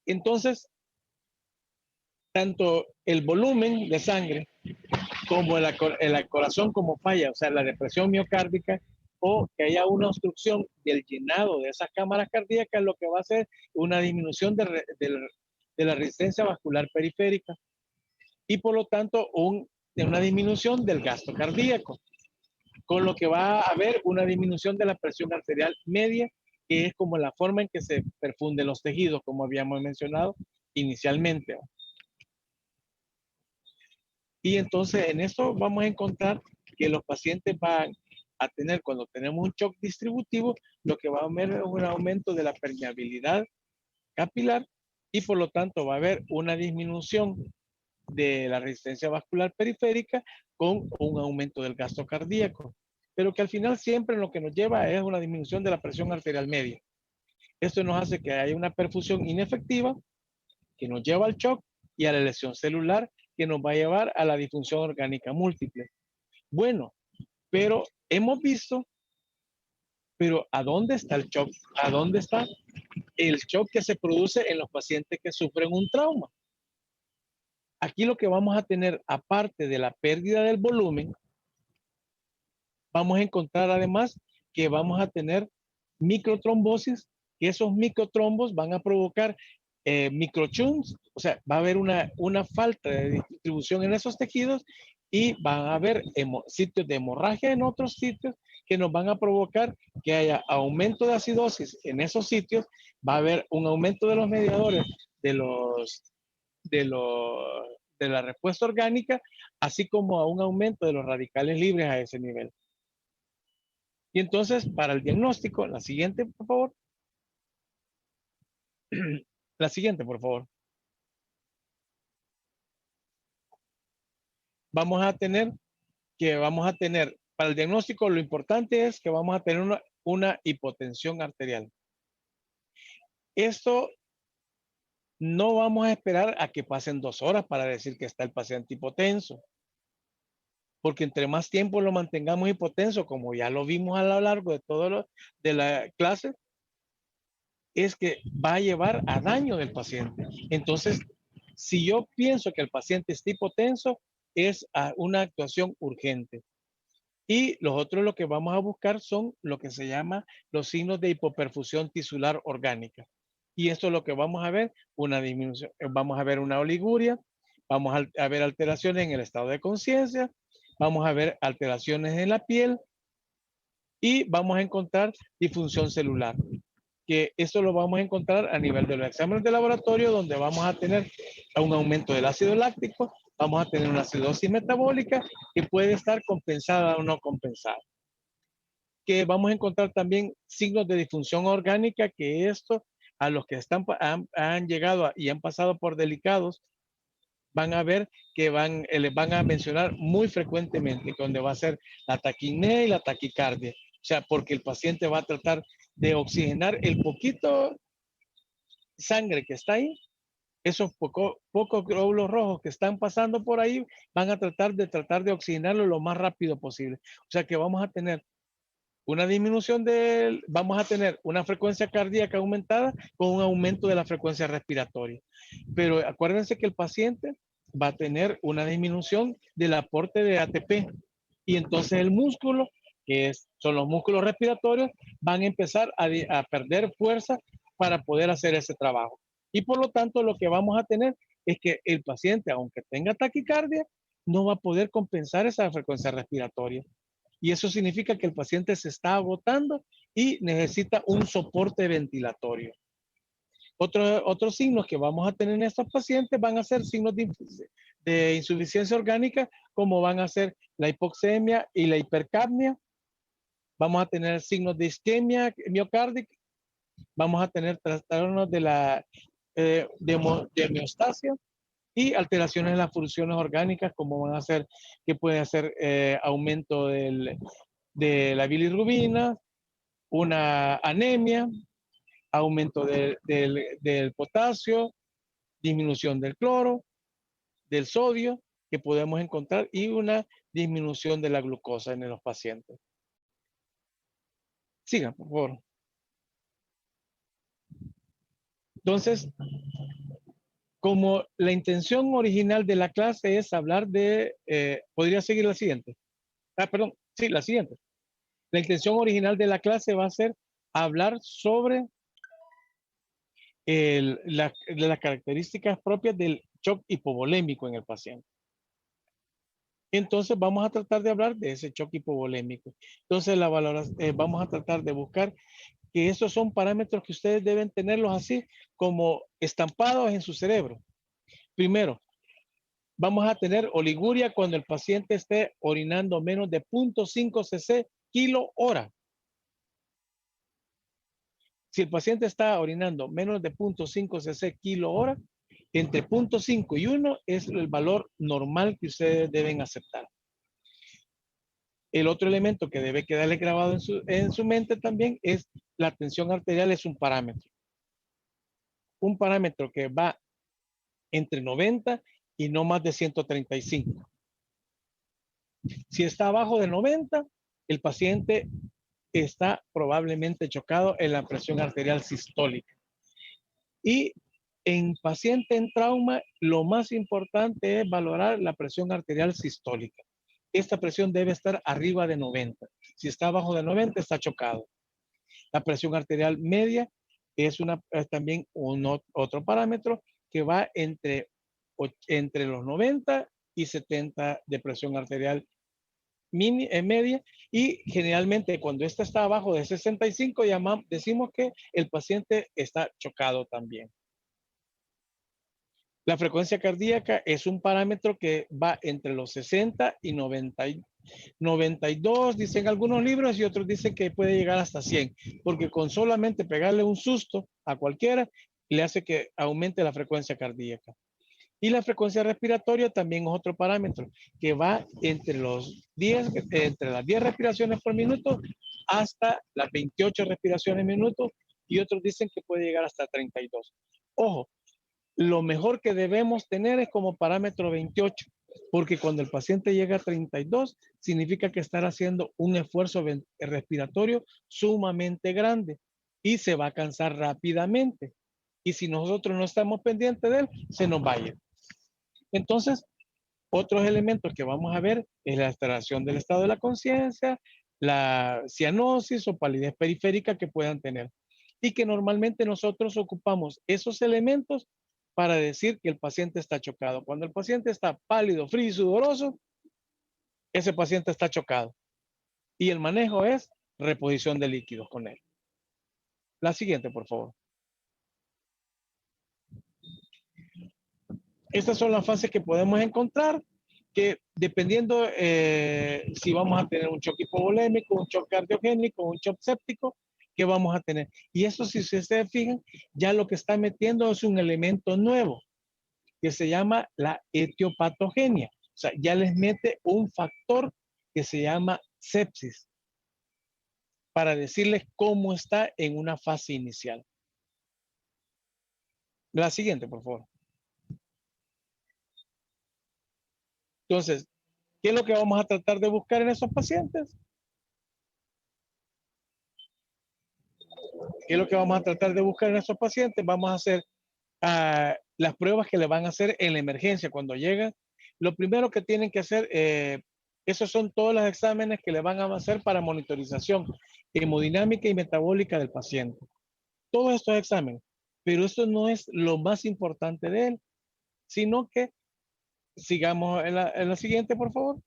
Entonces, tanto el volumen de sangre como el corazón como falla, o sea, la depresión miocárdica, o que haya una obstrucción del llenado de esas cámaras cardíacas, lo que va a hacer una disminución de la resistencia vascular periférica, y por lo tanto una disminución del gasto cardíaco, con lo que va a haber una disminución de la presión arterial media, que es como la forma en que se perfunden los tejidos, como habíamos mencionado inicialmente. Y entonces en esto vamos a encontrar que los pacientes van a tener, cuando tenemos un shock distributivo, lo que va a haber es un aumento de la permeabilidad capilar, y por lo tanto va a haber una disminución de la resistencia vascular periférica con un aumento del gasto cardíaco, pero que al final siempre lo que nos lleva es una disminución de la presión arterial media. Esto nos hace que haya una perfusión inefectiva que nos lleva al shock y a la lesión celular, que nos va a llevar a la disfunción orgánica múltiple. Bueno, pero hemos visto, pero ¿a dónde está el shock? ¿A dónde está el shock que se produce en los pacientes que sufren un trauma? Aquí lo que vamos a tener, aparte de la pérdida del volumen, vamos a encontrar además que vamos a tener microtrombosis, que esos microtrombos van a provocar microchunks, o sea, va a haber una falta de distribución en esos tejidos, y van a haber sitios de hemorragia en otros sitios que nos van a provocar que haya aumento de acidosis en esos sitios, va a haber un aumento de los mediadores de la respuesta orgánica, así como a un aumento de los radicales libres a ese nivel. Y entonces, para el diagnóstico, la siguiente, por favor. La siguiente, por favor. Vamos a tener, para el diagnóstico, lo importante es que vamos a tener una hipotensión arterial. Esto no vamos a esperar a que pasen 2 horas para decir que está el paciente hipotenso, porque entre más tiempo lo mantengamos hipotenso, como ya lo vimos a lo largo de de la clase, es que va a llevar a daño del paciente. Entonces, si yo pienso que el paciente está hipotenso, es una actuación urgente. Y los otros lo que vamos a buscar son lo que se llama los signos de hipoperfusión tisular orgánica. Y esto es lo que vamos a ver, una disminución, vamos a ver una oliguria, vamos a ver alteraciones en el estado de conciencia, vamos a ver alteraciones en la piel y vamos a encontrar disfunción celular. Que esto lo vamos a encontrar a nivel de los exámenes de laboratorio, donde vamos a tener un aumento del ácido láctico, vamos a tener una acidosis metabólica que puede estar compensada o no compensada. Que vamos a encontrar también signos de disfunción orgánica, que esto a los que han llegado y han pasado por delicados, van a ver que les van a mencionar muy frecuentemente, donde va a ser la taquipnea y la taquicardia. O sea, porque el paciente va a tratar de oxigenar el poquito sangre que está ahí, esos pocos glóbulos rojos que están pasando por ahí, van a tratar de oxigenarlo lo más rápido posible. O sea que vamos a tener una disminución vamos a tener una frecuencia cardíaca aumentada con un aumento de la frecuencia respiratoria. Pero acuérdense que el paciente va a tener una disminución del aporte de ATP y entonces el músculo, son los músculos respiratorios, van a empezar a perder fuerza para poder hacer ese trabajo. Y por lo tanto lo que vamos a tener es que el paciente, aunque tenga taquicardia, no va a poder compensar esa frecuencia respiratoria. Y eso significa que el paciente se está agotando y necesita un soporte ventilatorio. Otros signos que vamos a tener en estos pacientes van a ser signos de insuficiencia orgánica, como van a ser la hipoxemia y la hipercapnia. Vamos a tener signos de isquemia miocárdica. Vamos a tener trastornos de homeostasia y alteraciones en las funciones orgánicas, como van a ser, que puede hacer aumento de la bilirrubina, una anemia, aumento del potasio, disminución del cloro, del sodio que podemos encontrar y una disminución de la glucosa en los pacientes. Sigan, por favor. Entonces, como la intención original de la clase es hablar de, ¿podría seguir la siguiente? Perdón, sí, la siguiente. La intención original de la clase va a ser hablar sobre las características propias del shock hipovolémico en el paciente. Entonces vamos a tratar de hablar de ese shock hipovolémico. Entonces vamos a tratar de buscar que esos son parámetros que ustedes deben tenerlos así como estampados en su cerebro. Primero, vamos a tener oliguria cuando el paciente esté orinando menos de 0.5 cc kilo hora. Si el paciente está orinando menos de 0.5 cc kilo hora, entre 0.5 y 1 es el valor normal que ustedes deben aceptar. El otro elemento que debe quedarle grabado en su mente también es la tensión arterial, es un parámetro. Un parámetro que va entre 90 y no más de 135. Si está abajo de 90, el paciente está probablemente chocado en la presión arterial sistólica. Y en paciente en trauma, lo más importante es valorar la presión arterial sistólica. Esta presión debe estar arriba de 90. Si está abajo de 90, está chocado. La presión arterial media es también otro parámetro que va entre los 90 y 70 de presión arterial media, y generalmente cuando esta está abajo de 65 decimos que el paciente está chocado también. La frecuencia cardíaca es un parámetro que va entre los 60 y 92, dicen algunos libros, y otros dicen que puede llegar hasta 100, porque con solamente pegarle un susto a cualquiera le hace que aumente la frecuencia cardíaca. Y la frecuencia respiratoria también es otro parámetro que va entre las 10 respiraciones por minuto hasta las 28 respiraciones por minuto, y otros dicen que puede llegar hasta 32. Ojo, lo mejor que debemos tener es como parámetro 28, porque cuando el paciente llega a 32, significa que estará haciendo un esfuerzo respiratorio sumamente grande y se va a cansar rápidamente. Y si nosotros no estamos pendientes de él, se nos va a ir. Entonces, Otros elementos que vamos a ver es la alteración del estado de la conciencia, la cianosis o palidez periférica que puedan tener. Y que normalmente nosotros ocupamos esos elementos para decir que el paciente está chocado. Cuando el paciente está pálido, frío y sudoroso, ese paciente está chocado. Y el manejo es reposición de líquidos con él. La siguiente, por favor. Estas son las fases que podemos encontrar, que dependiendo si vamos a tener un choque hipovolémico, un choque cardiogénico, un shock séptico, que vamos a tener. Y eso, si ustedes se fijan, ya lo que está metiendo es un elemento nuevo, que se llama la etiopatogenia. O sea, ya les mete un factor que se llama sepsis, para decirles cómo está en una fase inicial. La siguiente, por favor. Entonces, ¿qué es lo que vamos a tratar de buscar en esos pacientes? ¿Qué es lo que vamos a tratar de buscar en esos pacientes? Vamos a hacer las pruebas que le van a hacer en la emergencia cuando llegan. Lo primero que tienen que hacer, esos son todos los exámenes que le van a hacer para monitorización hemodinámica y metabólica del paciente. Todos estos exámenes. Pero eso no es lo más importante de él, sino que sigamos en la siguiente, por favor.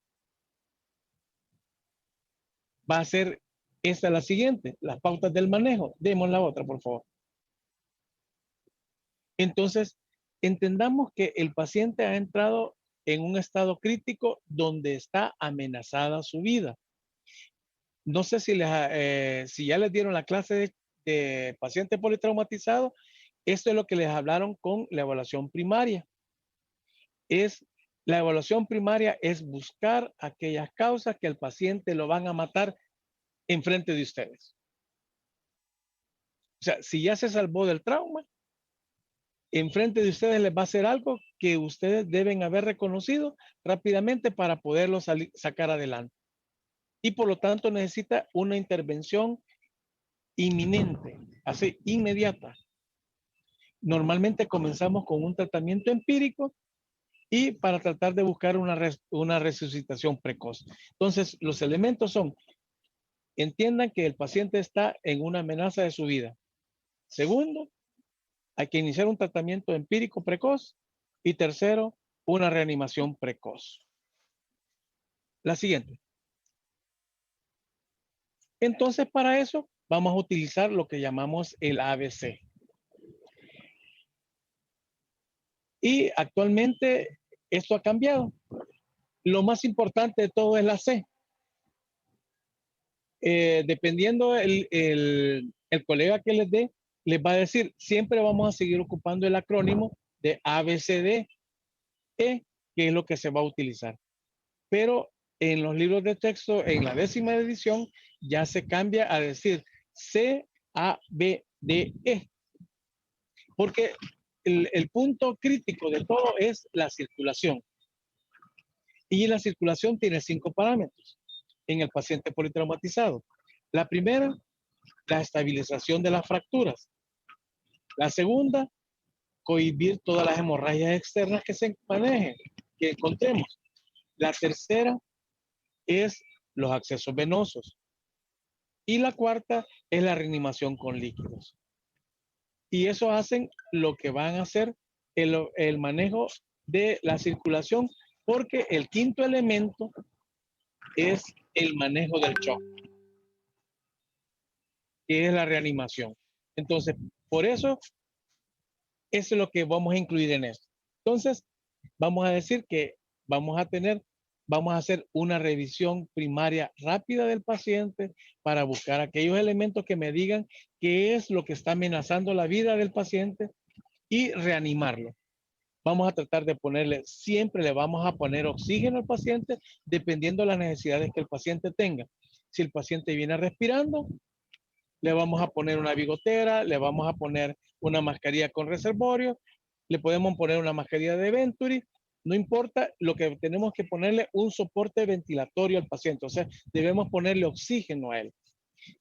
Va a ser esta la siguiente, las pautas del manejo. Demos la otra, por favor. Entonces, entendamos que el paciente ha entrado en un estado crítico donde está amenazada su vida. No sé si ya les dieron la clase de paciente politraumatizado. Esto es lo que les hablaron con la evaluación primaria. La evaluación primaria es buscar aquellas causas que al paciente lo van a matar enfrente de ustedes. O sea, si ya se salvó del trauma, enfrente de ustedes les va a hacer algo que ustedes deben haber reconocido rápidamente para poderlo sacar adelante. Y por lo tanto necesita una intervención inminente, así, inmediata. Normalmente comenzamos con un tratamiento empírico y para tratar de buscar una resucitación precoz. Entonces, los elementos son, entiendan que el paciente está en una amenaza de su vida. Segundo, hay que iniciar un tratamiento empírico precoz. Y tercero, una reanimación precoz. La siguiente. Entonces, para eso, vamos a utilizar lo que llamamos el ABC. Y actualmente, esto ha cambiado. Lo más importante de todo es la C. Dependiendo el colega que les dé, les va a decir, siempre vamos a seguir ocupando el acrónimo de ABCD, que es lo que se va a utilizar. Pero en los libros de texto, en la 10ª edición, ya se cambia a decir CABDE. Porque el punto crítico de todo es la circula-ción. Y la circulación tiene 5 parámetros en el paciente politraumatizado. La primera, la estabilización de las fracturas. La segunda, cohibir todas las hemorragias externas que se manejen, que encontremos. La tercera es los accesos venosos. Y la cuarta es la reanimación con líquidos. Y eso hacen lo que van a hacer el manejo de la circulación, porque el quinto elemento es el manejo del shock, que es la reanimación. Entonces, por eso es lo que vamos a incluir en esto. Entonces, vamos a decir que vamos a hacer una revisión primaria rápida del paciente para buscar aquellos elementos que me digan qué es lo que está amenazando la vida del paciente y reanimarlo. Vamos a tratar de siempre le vamos a poner oxígeno al paciente dependiendo de las necesidades que el paciente tenga. Si el paciente viene respirando, le vamos a poner una bigotera, le vamos a poner una mascarilla con reservorio, le podemos poner una mascarilla de Venturi, no importa, lo que tenemos que ponerle un soporte ventilatorio al paciente, o sea, debemos ponerle oxígeno a él.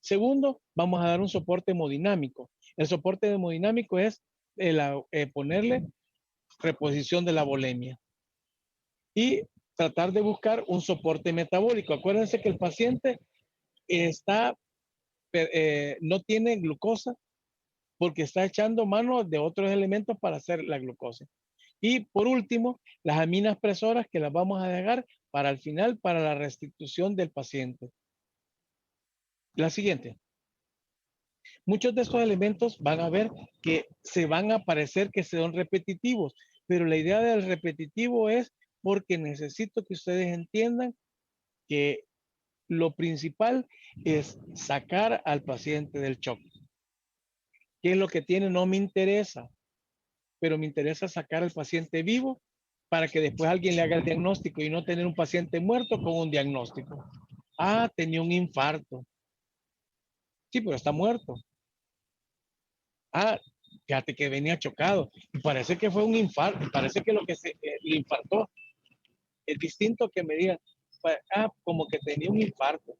Segundo, vamos a dar un soporte hemodinámico. El soporte hemodinámico es ponerle reposición de la volemia. Y tratar de buscar un soporte metabólico. Acuérdense que el paciente no tiene glucosa porque está echando mano de otros elementos para hacer la glucosa. Y por último, las aminas presoras que las vamos a dejar para el final, para la restitución del paciente. La siguiente. Muchos de estos elementos van a ver que se van a parecer que son repetitivos, pero la idea del repetitivo es porque necesito que ustedes entiendan que lo principal es sacar al paciente del shock. ¿Qué es lo que tiene? No me interesa, pero me interesa sacar al paciente vivo para que después alguien le haga el diagnóstico y no tener un paciente muerto con un diagnóstico. Ah, tenía un infarto. Sí, pero está muerto. Ah, fíjate que venía chocado. Y parece que fue un infarto. Parece que lo que le infartó es distinto que me digan, como que tenía un infarto.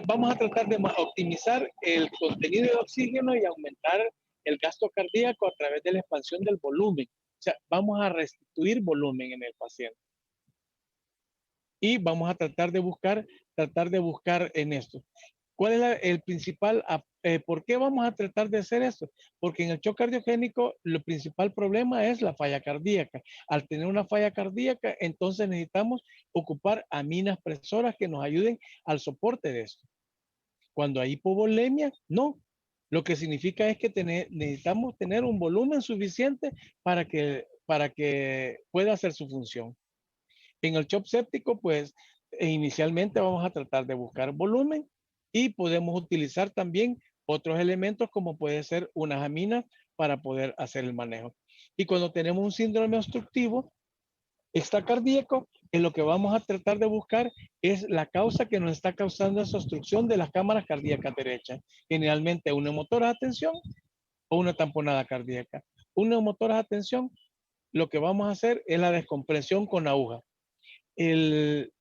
Vamos a tratar de optimizar el contenido de oxígeno y aumentar el gasto cardíaco a través de la expansión del volumen. O sea, vamos a restituir volumen en el paciente. Y vamos a tratar de buscar en esto. ¿Cuál es el principal? ¿Por qué vamos a tratar de hacer esto? Porque en el shock cardiogénico, el principal problema es la falla cardíaca. Al tener una falla cardíaca, entonces necesitamos ocupar aminas presoras que nos ayuden al soporte de esto. Cuando hay hipovolemia, no. Lo que significa es que necesitamos tener un volumen suficiente para que pueda hacer su función. En el shock séptico, pues, inicialmente vamos a tratar de buscar volumen y podemos utilizar también otros elementos como puede ser unas aminas para poder hacer el manejo. Y cuando tenemos un síndrome obstructivo extracardíaco, en lo que vamos a tratar de buscar es la causa que nos está causando esa obstrucción de las cámaras cardíacas derechas. Generalmente una neumotórax de tensión o una tamponada cardíaca. Una neumotórax de tensión, lo que vamos a hacer es la descompresión con aguja. El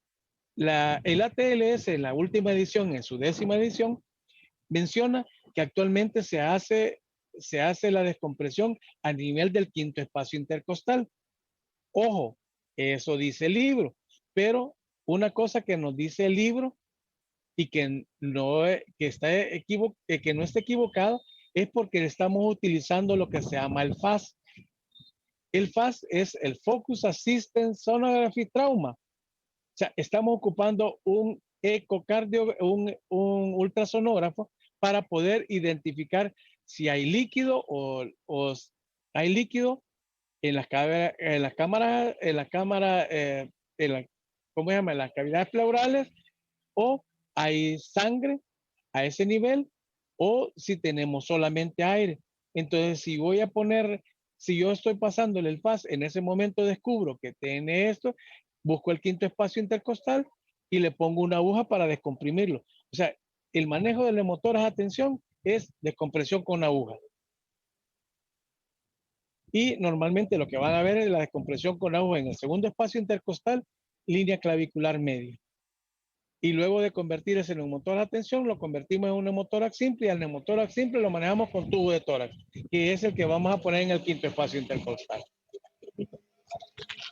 ATLS, en la última edición, en su 10ª edición, menciona que actualmente se hace la descompresión a nivel del 5º espacio intercostal. Ojo, eso dice el libro, pero una cosa que nos dice el libro y que no está equivocado es porque estamos utilizando lo que se llama el FAS. El FAS es el Focus Assisted Sonography Trauma. O sea, estamos ocupando un ecocardio, un ultrasonógrafo para poder identificar si hay líquido o hay líquido en las cámaras, ¿cómo se llama? En las cavidades pleurales, o hay sangre a ese nivel, o si tenemos solamente aire. Entonces, si yo estoy pasándole el FAS, en ese momento descubro que tiene esto, busco el 5º espacio intercostal y le pongo una aguja para descomprimirlo. O sea, el manejo de neumotórax a tensión es descompresión con aguja. Y normalmente lo que van a ver es la descompresión con aguja en el 2º espacio intercostal, línea clavicular media. Y luego de convertir ese neumotórax a tensión, lo convertimos en un neumotórax simple, y al neumotórax simple lo manejamos con tubo de tórax, que es el que vamos a poner en el 5º espacio intercostal.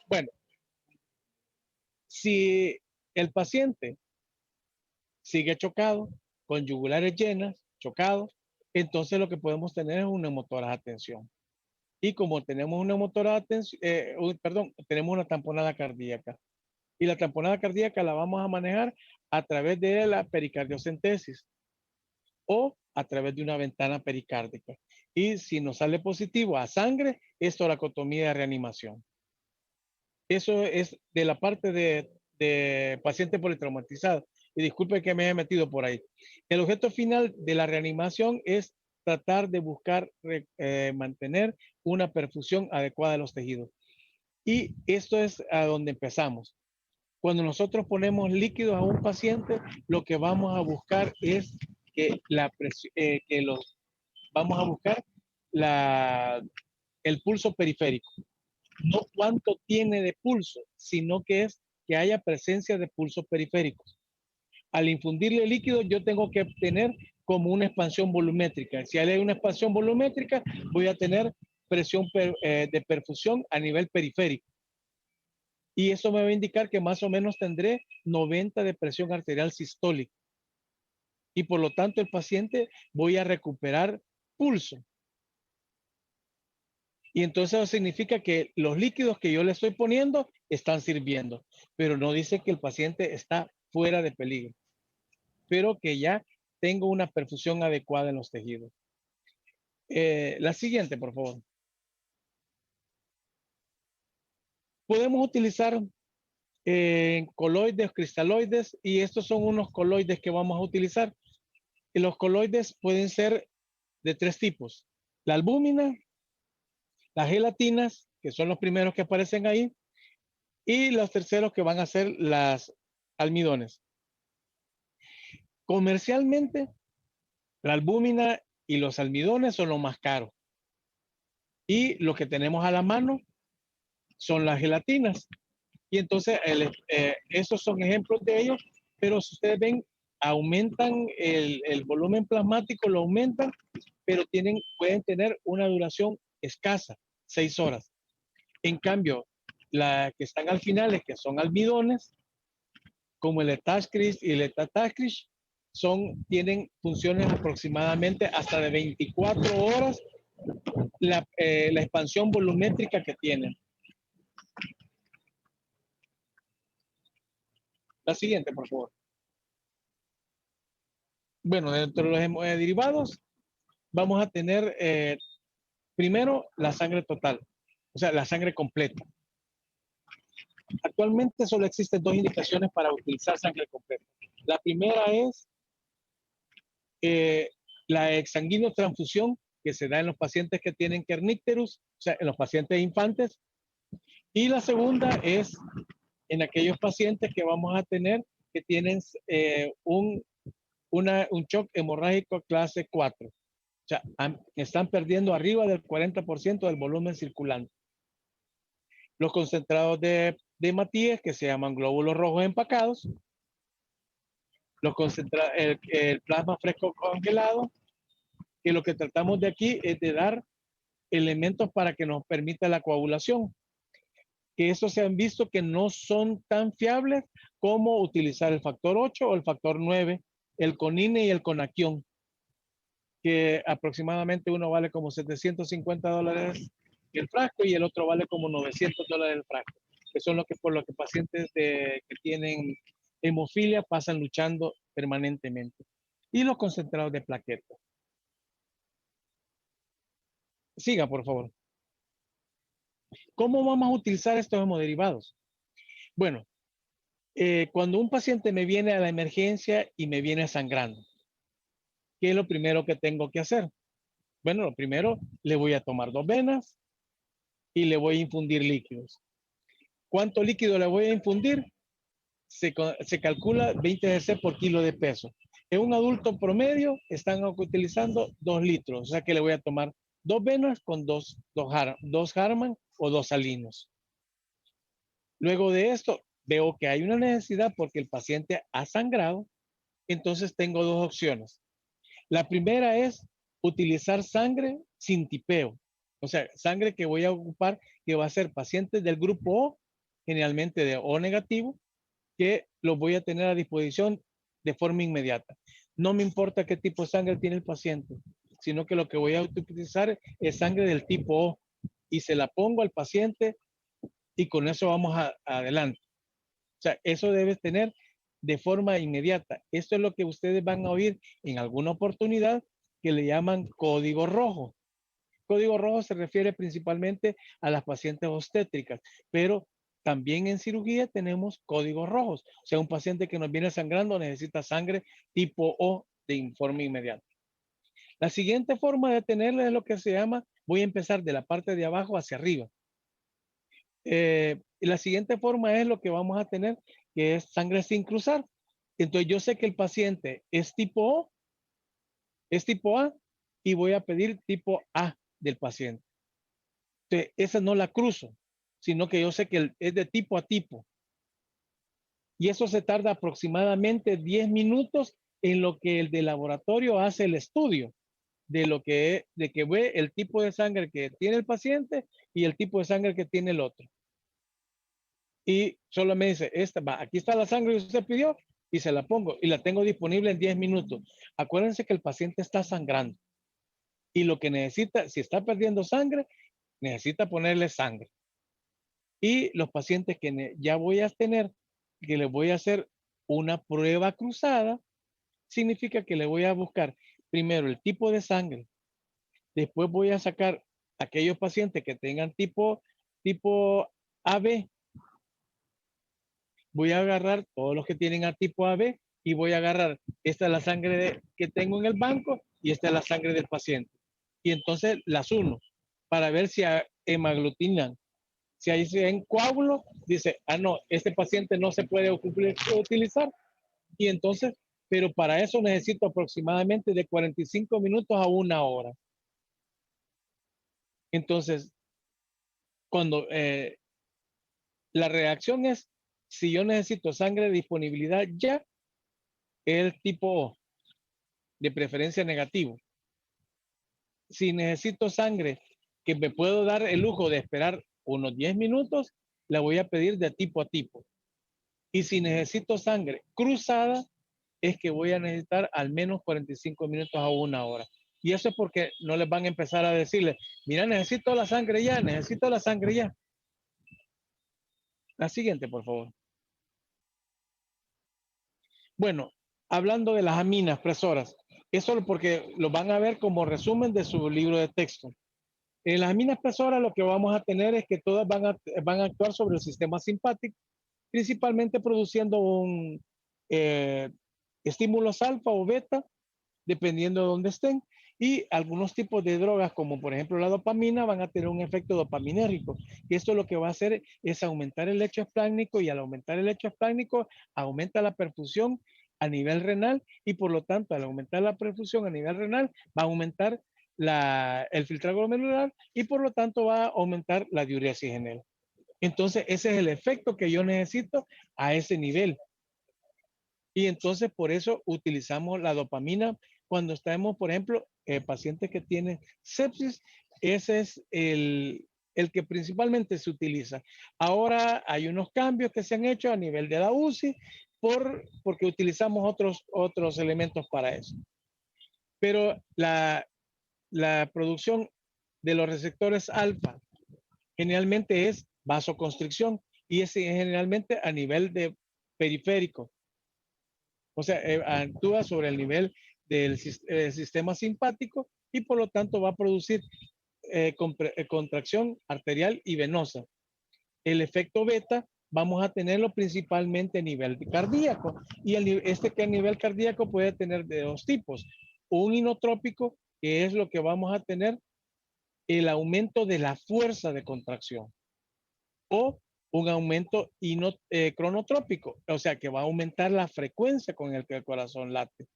Bueno, si el paciente sigue chocado, con yugulares llenas, chocado, entonces lo que podemos tener es un neumotórax a tensión. Y como tenemos una neumotórax a tensión, tenemos una tamponada cardíaca. Y la tamponada cardíaca la vamos a manejar a través de la pericardiocentesis o a través de una ventana pericárdica. Y si nos sale positivo a sangre, es toracotomía de reanimación. Eso es de la parte de paciente politraumatizado. Y disculpe que me haya metido por ahí. El objeto final de la reanimación es tratar de buscar mantener una perfusión adecuada de los tejidos. Y esto es a donde empezamos. Cuando nosotros ponemos líquidos a un paciente, lo que vamos a buscar es vamos a buscar el pulso periférico. No cuánto tiene de pulso, sino que haya presencia de pulsos periféricos. Al infundirle líquido, yo tengo que obtener como una expansión volumétrica. Si hay una expansión volumétrica, voy a tener presión de perfusión a nivel periférico. Y eso me va a indicar que más o menos tendré 90 de presión arterial sistólica. Y por lo tanto el paciente voy a recuperar pulso. Y entonces eso significa que los líquidos que yo le estoy poniendo están sirviendo, pero no dice que el paciente está fuera de peligro, pero que ya tengo una perfusión adecuada en los tejidos. La siguiente, por favor. Podemos utilizar coloides, cristaloides, y estos son unos coloides que vamos a utilizar. Y los coloides pueden ser de 3 tipos: la albúmina, las gelatinas, que son los primeros que aparecen ahí, y los terceros que van a ser las almidones. Comercialmente, la albúmina y los almidones son los más caros. Y lo que tenemos a la mano son las gelatinas. Y entonces, esos son ejemplos de ellos, pero si ustedes ven, aumentan el volumen plasmático, lo aumentan, pero pueden tener una duración escasa, 6 horas. En cambio, las que están al final, que son almidones, como el Etashcris y el Etatashcris, tienen funciones aproximadamente hasta de 24 horas la expansión volumétrica que tienen. La siguiente, por favor. Bueno, dentro de los hemoderivados vamos a tener primero la sangre total, o sea, la sangre completa. Actualmente solo existen 2 indicaciones para utilizar sangre completa. La primera es la exsanguinotransfusión, que se da en los pacientes que tienen kernicterus, o sea, en los pacientes infantes. Y la segunda es en aquellos pacientes que vamos a tener que tienen un shock hemorrágico clase 4. O sea, están perdiendo arriba del 40% del volumen circulante. Los concentrados de Matías, que se llaman glóbulos rojos empacados. El plasma fresco congelado, que lo que tratamos de aquí es de dar elementos para que nos permita la coagulación. Que esos se han visto que no son tan fiables como utilizar el factor 8 o el factor 9, el conine y el conaquión, que aproximadamente uno vale como $750 el frasco y el otro vale como $900 el frasco, que son por lo que pacientes que tienen hemofilia pasan luchando permanentemente. Y los concentrados de plaquetas. Siga, por favor. ¿Cómo vamos a utilizar estos hemoderivados? Bueno, cuando un paciente me viene a la emergencia y me viene sangrando, ¿qué es lo primero que tengo que hacer? Bueno, lo primero, le voy a tomar 2 venas y le voy a infundir líquidos. ¿Cuánto líquido le voy a infundir? Se calcula 20 cc por kilo de peso. En un adulto promedio están utilizando 2 litros, o sea que le voy a tomar 2 venas con 2 Harman o 2 salinos. Luego de esto, veo que hay una necesidad porque el paciente ha sangrado, entonces tengo 2 opciones. La primera es utilizar sangre sin tipeo, o sea, sangre que voy a ocupar, que va a ser pacientes del grupo O, generalmente de O negativo, que los voy a tener a disposición de forma inmediata. No me importa qué tipo de sangre tiene el paciente, sino que lo que voy a utilizar es sangre del tipo O y se la pongo al paciente y con eso vamos adelante. O sea, eso debes tener de forma inmediata. Esto es lo que ustedes van a oír en alguna oportunidad que le llaman código rojo. Código rojo se refiere principalmente a las pacientes obstétricas, pero también en cirugía tenemos códigos rojos. O sea, un paciente que nos viene sangrando necesita sangre tipo O de informe inmediato. La siguiente forma de tenerla es lo que se llama, voy a empezar de la parte de abajo hacia arriba. La siguiente forma es lo que vamos a tener, que es sangre sin cruzar. Entonces yo sé que el paciente es tipo O, es tipo A, y voy a pedir tipo A del paciente. Entonces, esa no la cruzo, sino que yo sé que es de tipo a tipo. Y eso se tarda aproximadamente 10 minutos en lo que el de laboratorio hace el estudio de que ve el tipo de sangre que tiene el paciente y el tipo de sangre que tiene el otro. y solo me dice, aquí está la sangre que usted pidió y se la pongo y la tengo disponible en 10 minutos. Acuérdense que el paciente está sangrando y lo que necesita, si está perdiendo sangre, necesita ponerle sangre. Y los pacientes que ya voy a tener, que les voy a hacer una prueba cruzada, significa que le voy a buscar primero el tipo de sangre, después voy a sacar aquellos pacientes que tengan tipo AB, voy a agarrar todos los que tienen a tipo AB y voy a agarrar, esta es la sangre que tengo en el banco y esta es la sangre del paciente. Y entonces las uno para ver si hemaglutinan. Si hay en coágulo, dice, no, este paciente no se puede utilizar. Y entonces, pero para eso necesito aproximadamente de 45 minutos a 1 hora. Entonces, cuando la reacción es, si yo necesito sangre de disponibilidad ya, el tipo O, de preferencia negativo. Si necesito sangre que me puedo dar el lujo de esperar unos 10 minutos, la voy a pedir de tipo a tipo. Y si necesito sangre cruzada, es que voy a necesitar al menos 45 minutos a 1 hora. Y eso es porque no les van a empezar a decirle, mira, necesito la sangre ya, necesito la sangre ya. La siguiente, por favor. Bueno, hablando de las aminas presoras, es solo porque lo van a ver como resumen de su libro de texto. En las aminas presoras lo que vamos a tener es que todas van a actuar sobre el sistema simpático, principalmente produciendo un estímulos alfa o beta, dependiendo de dónde estén, y algunos tipos de drogas, como por ejemplo la dopamina, van a tener un efecto dopaminérgico. Y esto lo que va a hacer es aumentar el lecho esplácnico, y al aumentar el lecho esplácnico, aumenta la perfusión a nivel renal, y por lo tanto, al aumentar la perfusión a nivel renal, va a aumentar el filtrado glomerular, y por lo tanto va a aumentar la diuresis en él. Entonces, ese es el efecto que yo necesito a ese nivel. Y entonces, por eso utilizamos la dopamina cuando estamos, por ejemplo, pacientes que tienen sepsis. Ese es el que principalmente se utiliza. Ahora hay unos cambios que se han hecho a nivel de la UCI porque utilizamos otros elementos para eso. Pero la producción de los receptores alfa generalmente es vasoconstricción, y es generalmente a nivel de periférico. O sea, actúa sobre el nivel del sistema simpático, y por lo tanto va a producir contracción arterial y venosa. El efecto beta vamos a tenerlo principalmente a nivel cardíaco, y que a nivel cardíaco puede tener de dos tipos. Un inotrópico, que es lo que vamos a tener el aumento de la fuerza de contracción, o un aumento cronotrópico, o sea que va a aumentar la frecuencia con el que el corazón late.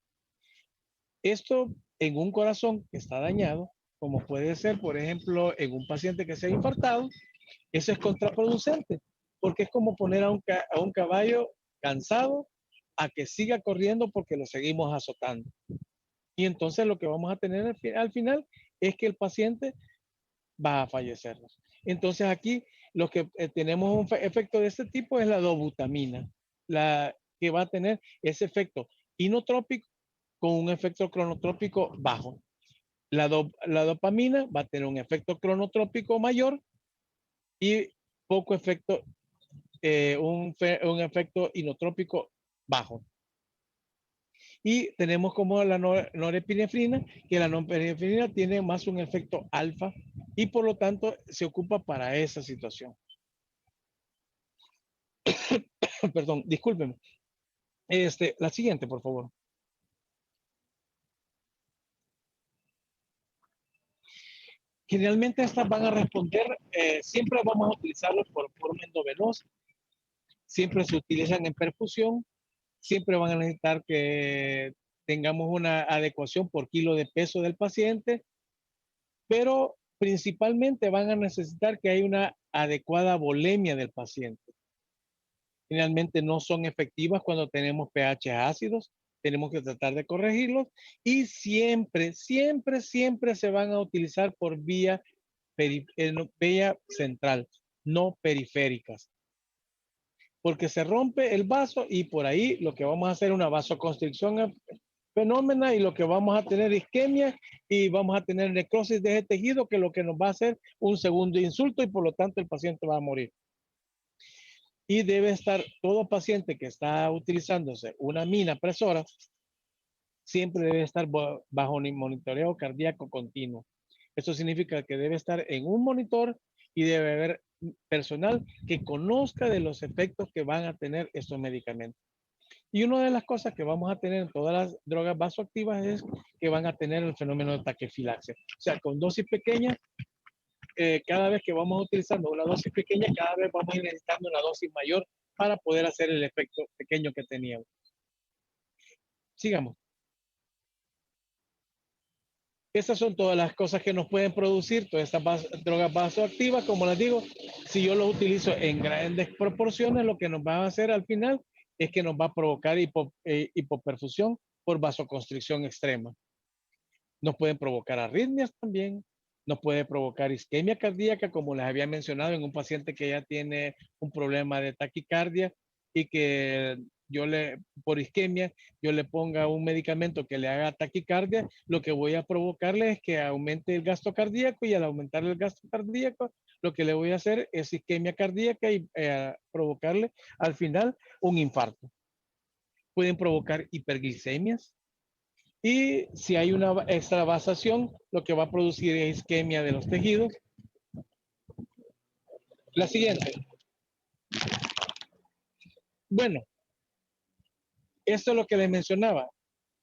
Esto en un corazón que está dañado, como puede ser, por ejemplo, en un paciente que se ha infartado, eso es contraproducente, porque es como poner a un caballo cansado a que siga corriendo porque lo seguimos azotando. Y entonces lo que vamos a tener al final es que el paciente va a fallecer. Entonces aquí lo que tenemos un efecto de este tipo es la dobutamina, la que va a tener ese efecto inotrópico con un efecto cronotrópico bajo. La dopamina va a tener un efecto cronotrópico mayor y poco efecto, un efecto inotrópico bajo. Y tenemos como la norepinefrina, que la norepinefrina tiene más un efecto alfa, y por lo tanto se ocupa para esa situación. Perdón, discúlpenme. La siguiente, por favor. Generalmente estas van a responder, siempre vamos a utilizarlos por forma endovenosa, siempre se utilizan en perfusión, siempre van a necesitar que tengamos una adecuación por kilo de peso del paciente, pero principalmente van a necesitar que haya una adecuada volemia del paciente. Finalmente no son efectivas cuando tenemos pH ácidos, tenemos que tratar de corregirlos, y siempre se van a utilizar por vía central, no periféricas. porque se rompe el vaso y por ahí lo que vamos a hacer es una vasoconstricción fenómena y lo que vamos a tener isquemia y vamos a tener necrosis de ese tejido que lo que nos va a hacer un segundo insulto y por lo tanto el paciente va a morir. Y debe estar todo paciente que está utilizándose una minapresora, siempre debe estar bajo un monitoreo cardíaco continuo. Eso significa que debe estar en un monitor y debe haber personal que conozca de los efectos que van a tener estos medicamentos. Y una de las cosas que vamos a tener en todas las drogas vasoactivas es que van a tener el fenómeno de taquifilaxia. O sea, con dosis pequeñas, cada vez que vamos utilizando una dosis pequeña, cada vez vamos a ir necesitando una dosis mayor para poder hacer el efecto pequeño que teníamos. Sigamos. Esas son todas las cosas que nos pueden producir todas estas drogas vasoactivas. Como les digo, si yo los utilizo en grandes proporciones, lo que nos va a hacer al final es que nos va a provocar hipoperfusión por vasoconstricción extrema. Nos pueden provocar arritmias también, nos puede provocar isquemia cardíaca, como les había mencionado en un paciente que ya tiene un problema de taquicardia y que por isquemia, yo le ponga un medicamento que le haga taquicardia, lo que voy a provocarle es que aumente el gasto cardíaco y al aumentar el gasto cardíaco, lo que le voy a hacer es isquemia cardíaca y provocarle al final un infarto. Pueden provocar hiperglicemias y si hay una extravasación, lo que va a producir es isquemia de los tejidos. La siguiente. Bueno, esto es lo que les mencionaba,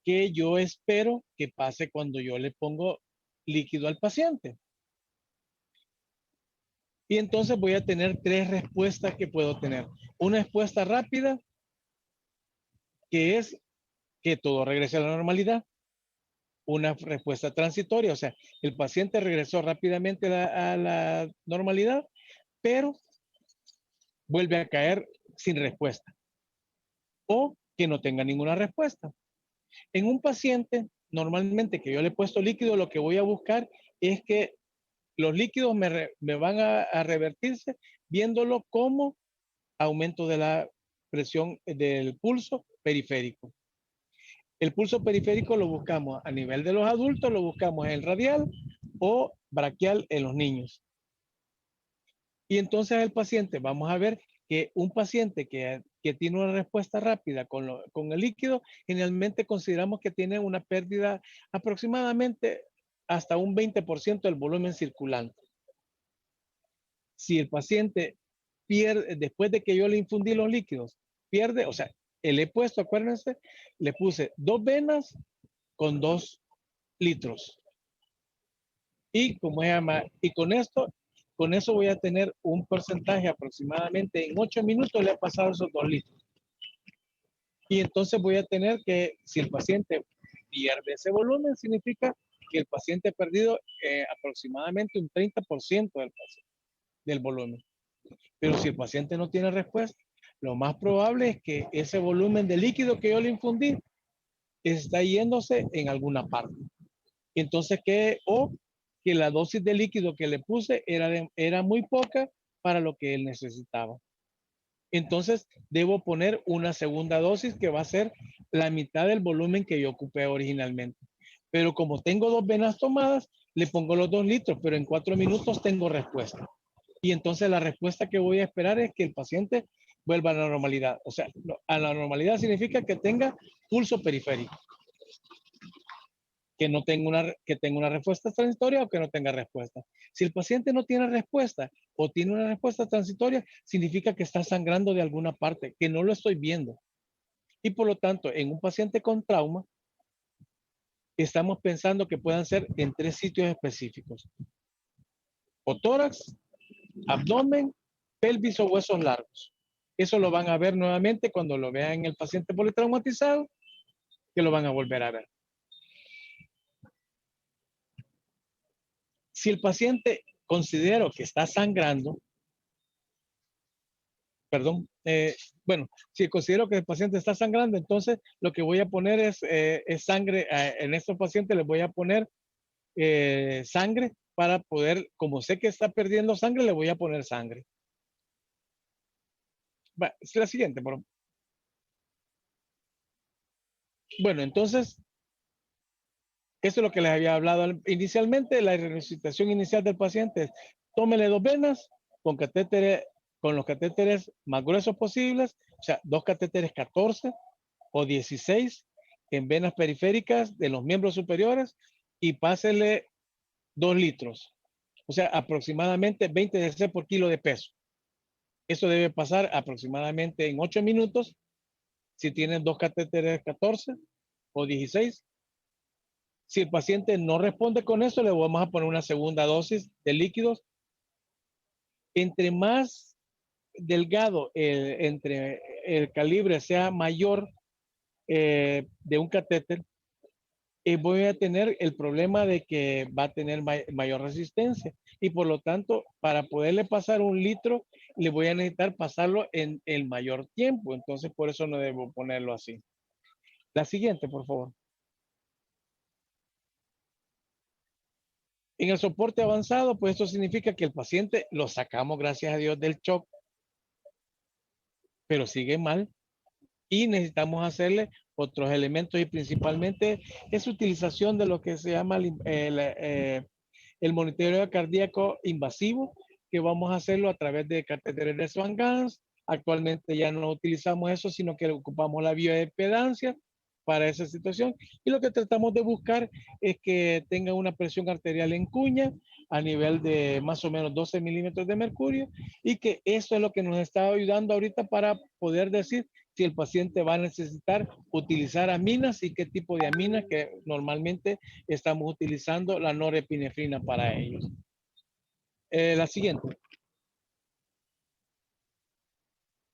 que yo espero que pase cuando yo le pongo líquido al paciente. Y entonces voy a tener tres respuestas que puedo tener. Una respuesta rápida, que es que todo regrese a la normalidad. Una respuesta transitoria, o sea, el paciente regresó rápidamente a la normalidad, pero vuelve a caer sin respuesta. O que no tenga ninguna respuesta. En un paciente, normalmente que yo le he puesto líquido, lo que voy a buscar es que los líquidos me van a revertirse viéndolo como aumento de la presión del pulso periférico. El pulso periférico lo buscamos a nivel de los adultos, lo buscamos en el radial o braquial en los niños. Y entonces el paciente, vamos a ver que un paciente que tiene una respuesta rápida con el líquido, generalmente consideramos que tiene una pérdida aproximadamente hasta un 20% del volumen circulante. Si el paciente pierde, después de que yo le infundí los líquidos, pierde, o sea, le he puesto, acuérdense, le puse 2 venas con 2 litros. Y como se llama, y con eso voy a tener un porcentaje aproximadamente en 8 minutos le he pasado esos 2 litros. Y entonces voy a tener que, si el paciente pierde ese volumen, significa que el paciente ha perdido aproximadamente un 30% del volumen. Pero si el paciente no tiene respuesta, lo más probable es que ese volumen de líquido que yo le infundí está yéndose en alguna parte. Entonces, que la dosis de líquido que le puse era muy poca para lo que él necesitaba. Entonces, debo poner una segunda dosis que va a ser la mitad del volumen que yo ocupé originalmente. Pero como tengo 2 venas tomadas, le pongo los 2 litros, pero en 4 minutos tengo respuesta. Y entonces la respuesta que voy a esperar es que el paciente vuelva a la normalidad. O sea, a la normalidad significa que tenga pulso periférico. Que tenga una respuesta transitoria o que no tenga respuesta. Si el paciente no tiene respuesta o tiene una respuesta transitoria, significa que está sangrando de alguna parte, que no lo estoy viendo. Y por lo tanto, en un paciente con trauma, estamos pensando que puedan ser en 3 sitios específicos. O tórax, abdomen, pelvis o huesos largos. Eso lo van a ver nuevamente cuando lo vean en el paciente politraumatizado, que lo van a volver a ver. Si el paciente considero que está sangrando, si considero que el paciente está sangrando, entonces lo que voy a poner es sangre. En estos pacientes les voy a poner sangre para poder, como sé que está perdiendo sangre, le voy a poner sangre. Va, es la siguiente, por favor. Bueno, entonces, eso es lo que les había hablado inicialmente. La resucitación inicial del paciente es: tómele 2 venas con catéteres, con los catéteres más gruesos posibles, o sea, 2 catéteres 14 o 16 en venas periféricas de los miembros superiores, y pásele 2 litros, o sea, aproximadamente 20 cc por kilo de peso. Eso debe pasar aproximadamente en 8 minutos si tienen 2 catéteres 14 o 16. Si el paciente no responde con eso, le vamos a poner una segunda dosis de líquidos. Entre más delgado, entre el calibre sea mayor de un catéter, voy a tener el problema de que va a tener mayor resistencia, y por lo tanto, para poderle pasar 1 litro, le voy a necesitar pasarlo en el mayor tiempo. Entonces, por eso no debo ponerlo así. La siguiente, por favor. En el soporte avanzado, pues esto significa que el paciente lo sacamos, gracias a Dios, del shock, pero sigue mal y necesitamos hacerle otros elementos, y principalmente es utilización de lo que se llama el monitoreo cardíaco invasivo, que vamos a hacerlo a través de catéteres de Swan-Ganz. Actualmente ya no utilizamos eso, sino que ocupamos la bioimpedancia para esa situación, y lo que tratamos de buscar es que tenga una presión arterial en cuña a nivel de más o menos 12 milímetros de mercurio, y que eso es lo que nos está ayudando ahorita para poder decir si el paciente va a necesitar utilizar aminas y qué tipo de aminas, que normalmente estamos utilizando la norepinefrina para ellos. La siguiente.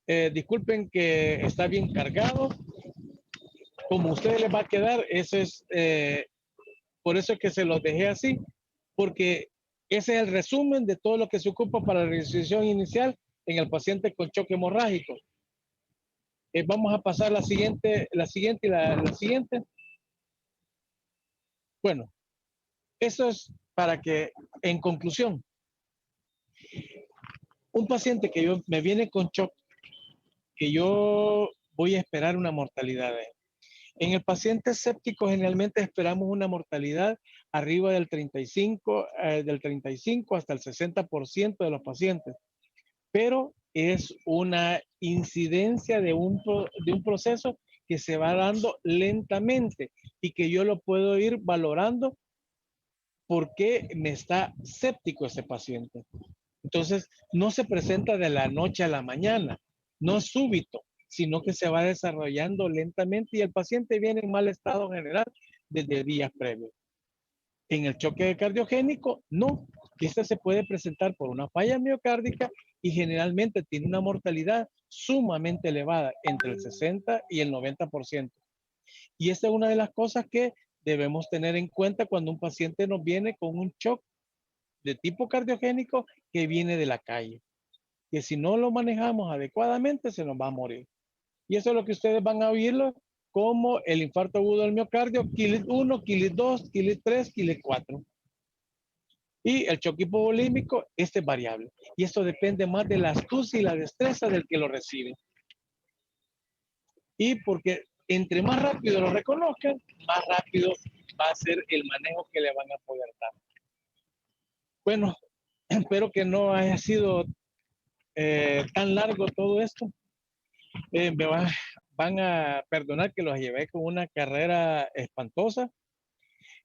Disculpen que está bien cargado. Como a ustedes les va a quedar, eso es, por eso es que se los dejé así, porque ese es el resumen de todo lo que se ocupa para la resucitación inicial en el paciente con choque hemorrágico. Vamos a pasar la siguiente y la siguiente. Bueno, eso es para que, en conclusión, un paciente que me viene con shock, que yo voy a esperar una mortalidad de él. En el paciente séptico generalmente esperamos una mortalidad arriba del 35 hasta el 60% de los pacientes, pero es una incidencia de un proceso que se va dando lentamente y que yo lo puedo ir valorando porque me está séptico ese paciente. Entonces, no se presenta de la noche a la mañana, no es súbito, sino que se va desarrollando lentamente y el paciente viene en mal estado general desde días previos. En el choque cardiogénico, no. Este se puede presentar por una falla miocárdica y generalmente tiene una mortalidad sumamente elevada, entre el 60 y el 90%. Y esta es una de las cosas que debemos tener en cuenta cuando un paciente nos viene con un shock de tipo cardiogénico que viene de la calle, que si no lo manejamos adecuadamente se nos va a morir. Y eso es lo que ustedes van a oírlo como el infarto agudo del miocardio, Kilit 1, Kilit 2, Kilit 3, Kilit 4. Y el choque hipovolímico, este es variable. Y esto depende más de la astucia y la destreza del que lo recibe. Y porque entre más rápido lo reconozcan, más rápido va a ser el manejo que le van a poder dar. Bueno, espero que no haya sido tan largo todo esto. Me van a perdonar que los llevé con una carrera espantosa.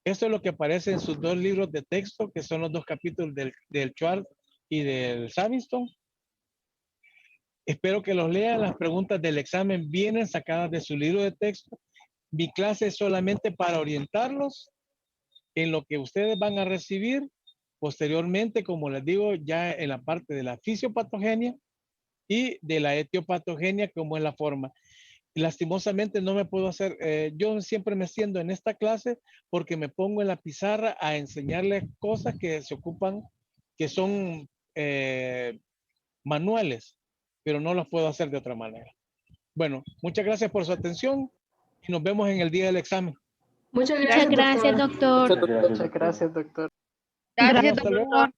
Esto es lo que aparece en sus 2 libros de texto, que son los 2 capítulos del Schwartz y del Saviston. Espero que los lean. Las preguntas del examen vienen sacadas de su libro de texto. Mi clase es solamente para orientarlos en lo que ustedes van a recibir posteriormente, como les digo, ya en la parte de la fisiopatogenia y de la etiopatogenia, como es la forma. Lastimosamente no me puedo hacer, yo siempre me siento en esta clase porque me pongo en la pizarra a enseñarles cosas que se ocupan, que son manuales, pero no las puedo hacer de otra manera. Bueno, muchas gracias por su atención y nos vemos en el día del examen. Muchas Muchas gracias, gracias, doctor. Muchas gracias, doctor. Gracias, Hasta luego. doctor.